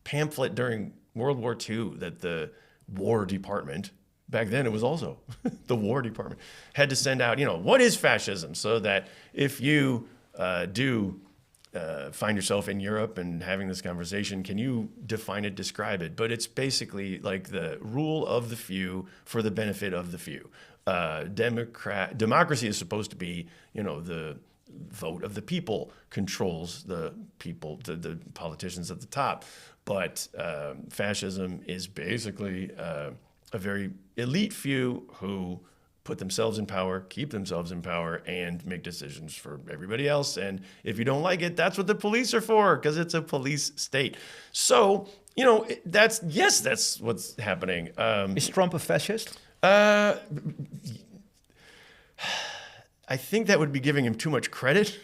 pamphlet during World War II that the War Department, back then it was also the War Department, had to send out, what is fascism? So that if you find yourself in Europe and having this conversation, can you define it, describe it? But it's basically like the rule of the few for the benefit of the few. Democracy is supposed to be, the vote of the people controls the people, the politicians at the top. But fascism is basically a very elite few who put themselves in power, keep themselves in power, and make decisions for everybody else. And if you don't like it, that's what the police are for, because it's a police state. So, that's what's happening. Is Trump a fascist? I think that would be giving him too much credit.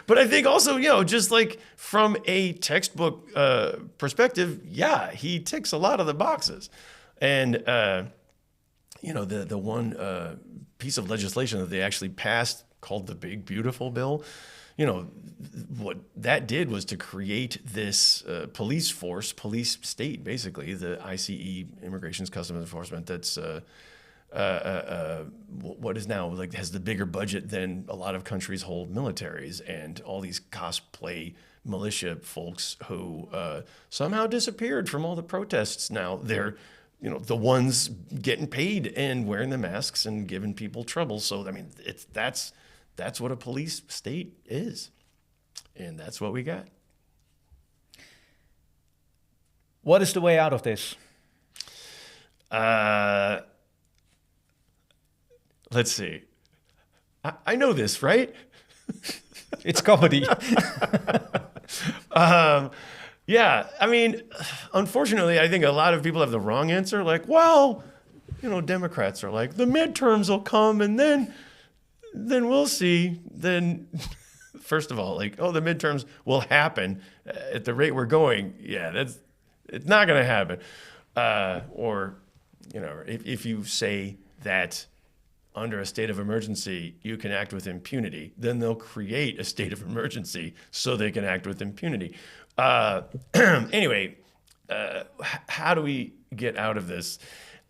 But I think also, just like from a textbook perspective, he ticks a lot of the boxes. And the one piece of legislation that they actually passed called the Big Beautiful Bill, what that did was to create this police force, police state, basically, the ICE, Immigration's Customs Enforcement, that's what is now like has the bigger budget than a lot of countries hold militaries, and all these cosplay militia folks who somehow disappeared from all the protests. Now they're the ones getting paid and wearing the masks and giving people trouble. So, that's what a police state is. And that's what we got. What is the way out of this? Let's see. I know this, right? It's comedy. Yeah, I mean, unfortunately, I think a lot of people have the wrong answer. Like, well, Democrats are like, the midterms will come and then we'll see. Then, first of all, like, oh, the midterms will happen at the rate we're going. Yeah, it's not going to happen. Or, if you say that under a state of emergency, you can act with impunity, then they'll create a state of emergency so they can act with impunity. Anyway, how do we get out of this?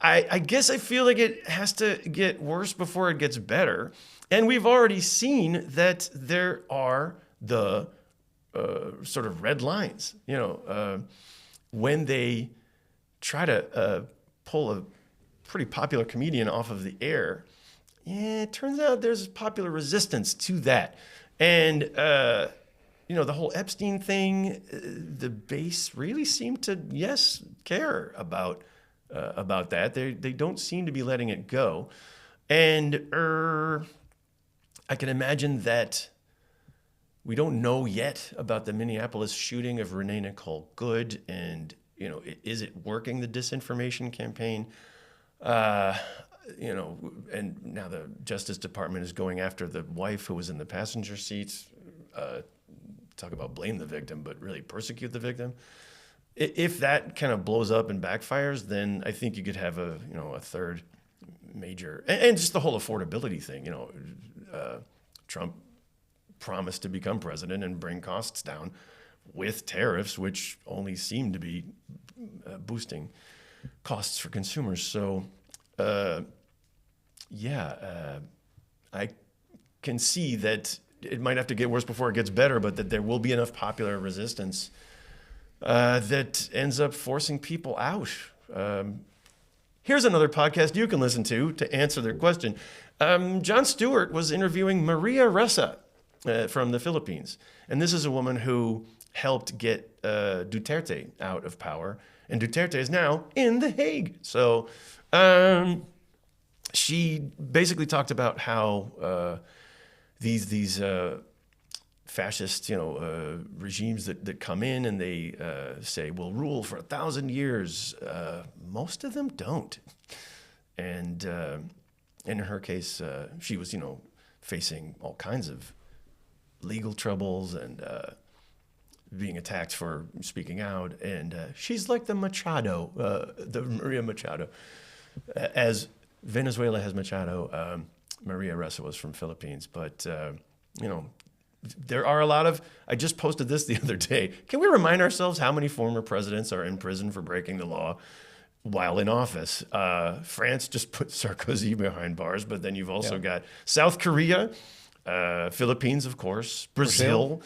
I guess I feel like it has to get worse before it gets better. And we've already seen that there are the sort of red lines, when they try to pull a pretty popular comedian off of the air. Yeah, it turns out there's popular resistance to that. And, the whole Epstein thing, the base really seemed to, care about that. They don't seem to be letting it go. And I can imagine that we don't know yet about the Minneapolis shooting of Renee Nicole Good. And, is it working, the disinformation campaign? And now the Justice Department is going after the wife who was in the passenger seats. Talk about blame the victim, but really persecute the victim. If that kind of blows up and backfires, then I think you could have a third major, and just the whole affordability thing. Trump promised to become president and bring costs down with tariffs, which only seem to be boosting costs for consumers. So, I can see that it might have to get worse before it gets better, but that there will be enough popular resistance that ends up forcing people out. Here's another podcast you can listen to answer their question. Jon Stewart was interviewing Maria Ressa from the Philippines. And this is a woman who helped get Duterte out of power. And Duterte is now in The Hague. So she basically talked about how these fascist, regimes that come in and they say we'll rule for 1,000 years. Most of them don't. And in her case, she was, facing all kinds of legal troubles and being attacked for speaking out. And she's like the Machado, the Maria Machado. As Venezuela has Machado, Maria Ressa was from Philippines. But, there are a lot of, I just posted this the other day. Can we remind ourselves how many former presidents are in prison for breaking the law while in office? France just put Sarkozy behind bars, but then you've also got South Korea, Philippines, of course, Brazil.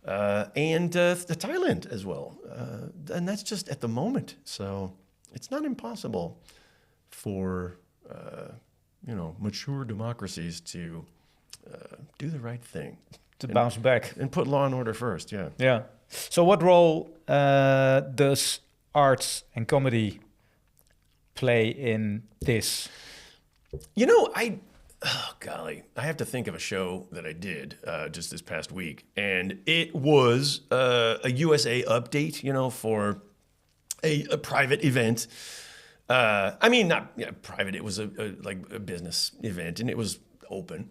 And Thailand as well. And that's just at the moment. So it's not impossible for, mature democracies to do the right thing. To bounce back. And put law and order first, yeah. Yeah. So what role does arts and comedy play in this? I have to think of a show that I did just this past week, and it was a USA update, for a private event. Not private. It was a business event, and it was open,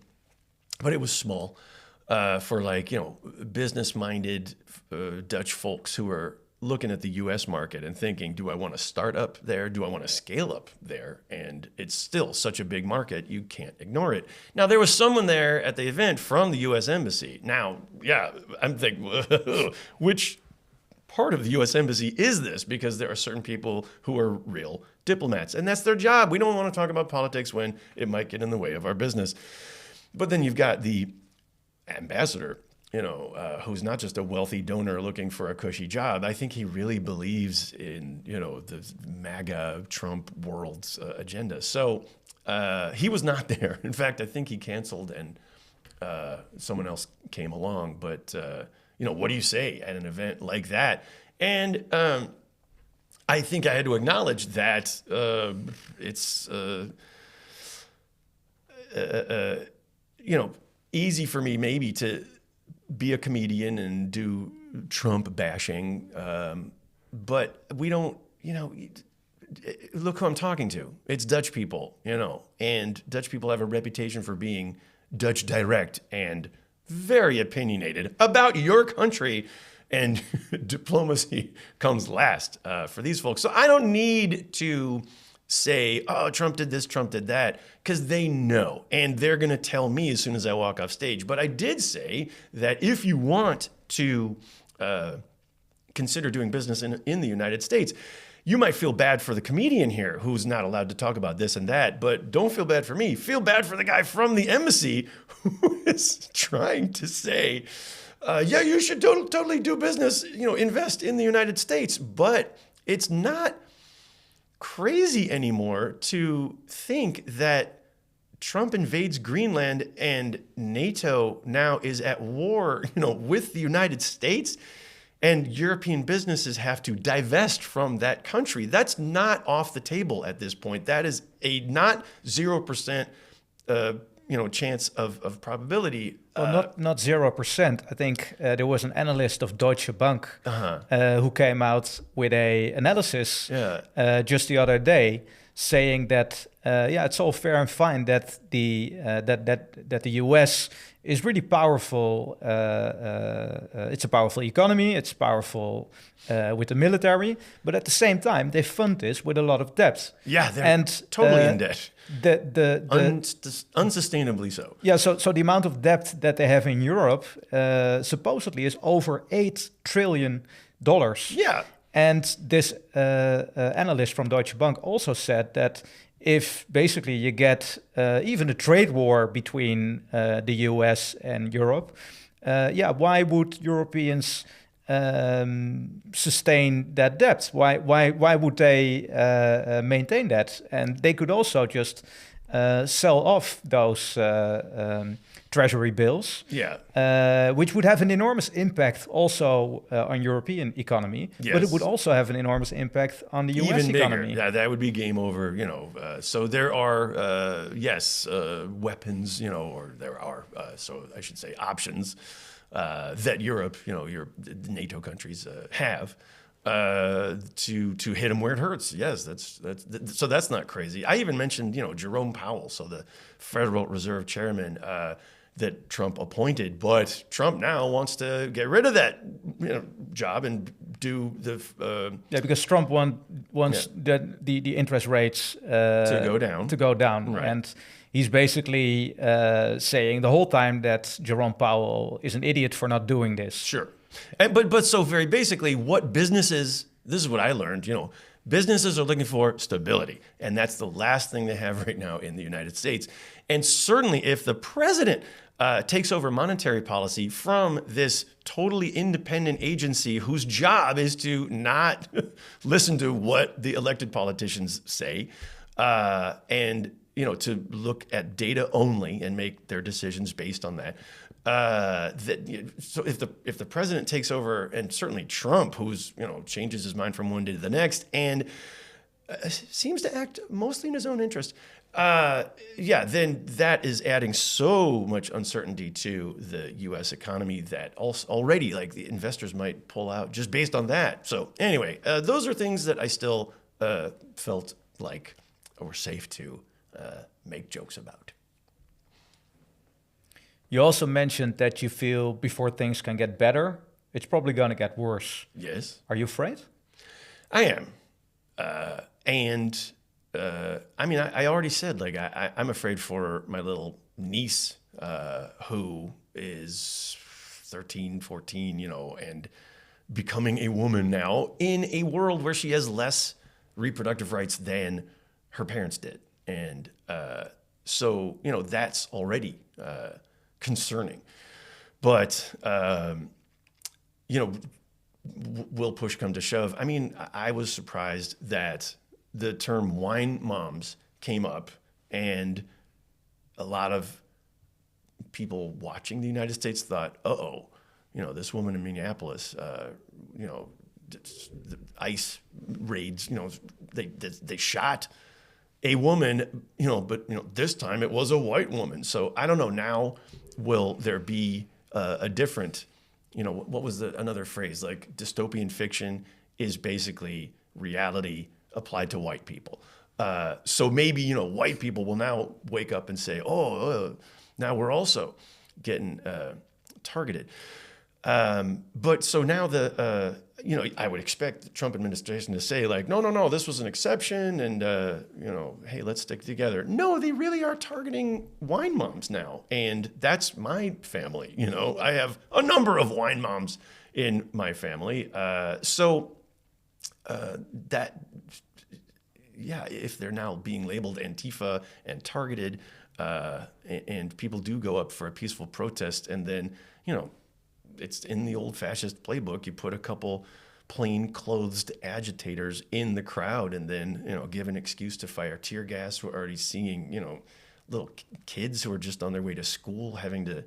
but it was small for business-minded Dutch folks who are looking at the U.S. market and thinking, do I want to start up there? Do I want to scale up there? And it's still such a big market, you can't ignore it. Now, there was someone there at the event from the U.S. Embassy. Now, I'm thinking, which part of the U.S. Embassy is this? Because there are certain people who are real diplomats, and that's their job. We don't want to talk about politics when it might get in the way of our business. But then you've got the ambassador, who's not just a wealthy donor looking for a cushy job. I think he really believes in, the MAGA Trump world's agenda. So he was not there. In fact, I think he canceled and someone else came along. But, what do you say at an event like that? And I think I had to acknowledge that it's... easy for me maybe to be a comedian and do Trump bashing. But we don't, look who I'm talking to. It's Dutch people, and Dutch people have a reputation for being Dutch direct and very opinionated about your country, and diplomacy comes last for these folks. So I don't need to say, oh, Trump did this, Trump did that, because they know, and they're going to tell me as soon as I walk off stage. But I did say that if you want to consider doing business in the United States, you might feel bad for the comedian here who's not allowed to talk about this and that, but don't feel bad for me. Feel bad for the guy from the embassy who is trying to say, yeah, you should totally do business, invest in the United States. But it's not crazy anymore to think that Trump invades Greenland and NATO now is at war, with the United States. And European businesses have to divest from that country. That's not off the table at this point. That is a not 0%, chance of probability. Well, not 0%. I think there was an analyst of Deutsche Bank who came out with a analysis just the other day, saying that it's all fair and fine that the US is really powerful. It's a powerful economy. It's powerful with the military, but at the same time, they fund this with a lot of debt. Yeah, they're totally in debt. Unsustainably so. Yeah, so the amount of debt that they have in Europe supposedly is over $8 trillion. Yeah. And this analyst from Deutsche Bank also said that if basically you get even a trade war between the US and Europe, why would Europeans sustain that debt? Why would they maintain that? And they could also just sell off those treasury bills, which would have an enormous impact also on European economy, but it would also have an enormous impact on the US economy. Yeah, that would be game over, So there are, weapons, or there are, so I should say options that Europe, your NATO countries have to hit them where it hurts. Yes, that's not crazy. I even mentioned, Jerome Powell, so the Federal Reserve Chairman, that Trump appointed, but Trump now wants to get rid of that job and do the because Trump wants the interest rates to go down, right. And he's basically saying the whole time that Jerome Powell is an idiot for not doing this. Sure, but so very basically, what businesses? This is what I learned. Businesses are looking for stability, and that's the last thing they have right now in the United States. And certainly, if the president takes over monetary policy from this totally independent agency whose job is to not listen to what the elected politicians say, and to look at data only and make their decisions based on that. So if the president takes over, and certainly Trump, who's changes his mind from one day to the next, and seems to act mostly in his own interest, then that is adding so much uncertainty to the U.S. economy that already the investors might pull out just based on that. So anyway, those are things that I still felt like were safe to make jokes about. You also mentioned that you feel before things can get better, it's probably going to get worse. Yes. Are you afraid? I am. I already said, I'm afraid for my little niece, who is 13, 14, and becoming a woman now in a world where she has less reproductive rights than her parents did. And so that's already concerning. But, will push come to shove? I was surprised that the term wine moms came up, and a lot of people watching the United States thought, this woman in Minneapolis, the ICE raids, they shot a woman, but this time it was a white woman. So I don't know. Now, will there be a different, what was another phrase? Like dystopian fiction is basically reality applied to white people. So maybe, white people will now wake up and say, now we're also getting targeted. But so now I would expect the Trump administration to say like, no, this was an exception. And, hey, let's stick together. No, they really are targeting wine moms now. And that's my family. I have a number of wine moms in my family. If they're now being labeled Antifa and targeted, and people do go up for a peaceful protest, and then, it's in the old fascist playbook. You put a couple plain-clothed agitators in the crowd and then, give an excuse to fire tear gas. We're already seeing, little kids who are just on their way to school having to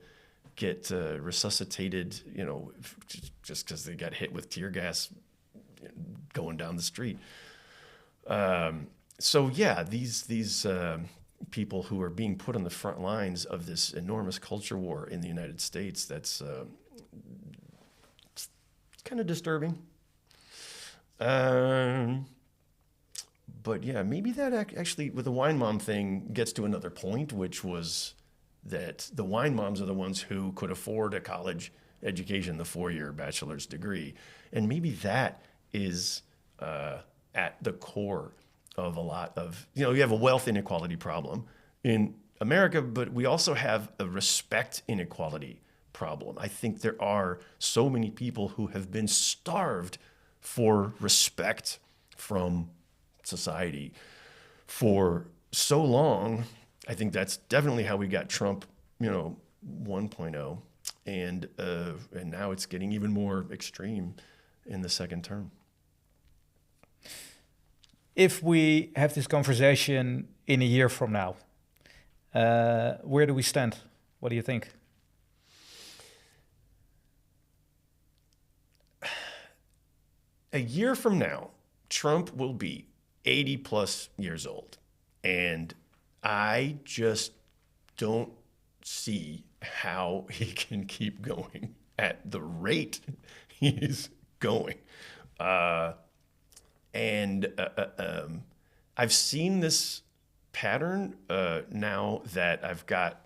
get resuscitated, just because they got hit with tear gas going down the street. These people who are being put on the front lines of this enormous culture war in the United States, that's it's kind of disturbing. But yeah, maybe that actually, with the wine mom thing, gets to another point, which was that the wine moms are the ones who could afford a college education, the 4-year bachelor's degree. And maybe that is at the core of a lot of, you have a wealth inequality problem in America, but we also have a respect inequality problem. I think there are so many people who have been starved for respect from society for so long. I think that's definitely how we got Trump, 1.0. And now it's getting even more extreme in the second term. If we have this conversation in a year from now, where do we stand? What do you think? A year from now, Trump will be 80 plus years old. And I just don't see how he can keep going at the rate he's going. I've seen this pattern now that I've got,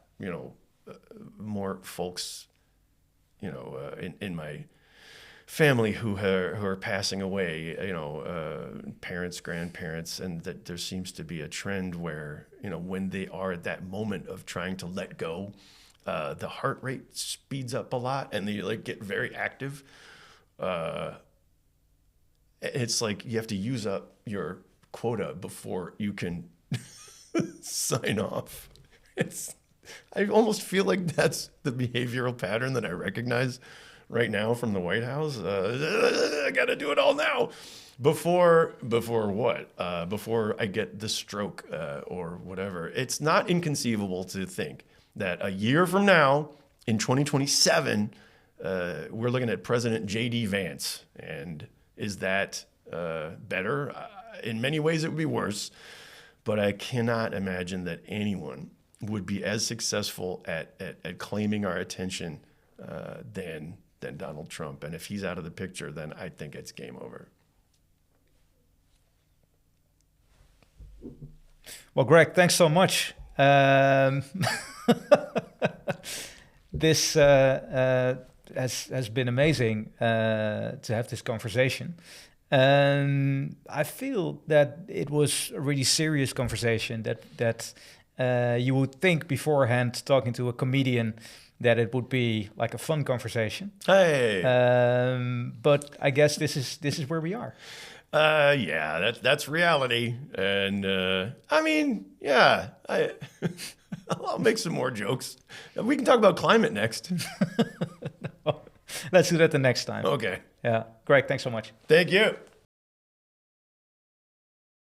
more folks, in my family who are passing away, parents, grandparents, and that there seems to be a trend where, when they are at that moment of trying to let go, the heart rate speeds up a lot and they get very active. It's like you have to use up your quota before you can sign off. I almost feel like that's the behavioral pattern that I recognize right now from the White House. I got to do it all now. Before what? Before I get the stroke or whatever. It's not inconceivable to think that a year from now, in 2027, we're looking at President J.D. Vance. And is that better? In many ways, it would be worse. But I cannot imagine that anyone would be as successful at claiming our attention than Donald Trump. And if he's out of the picture, then I think it's game over. Well, Greg, thanks so much. This has been amazing to have this conversation. I feel that it was a really serious conversation that you would think beforehand, talking to a comedian, that it would be like a fun conversation. Hey. But I guess this is where we are. Yeah, that's reality. And I'll make some more jokes. We can talk about climate next. Let's do that the next time. Okay. Yeah. Greg, thanks so much. Thank you.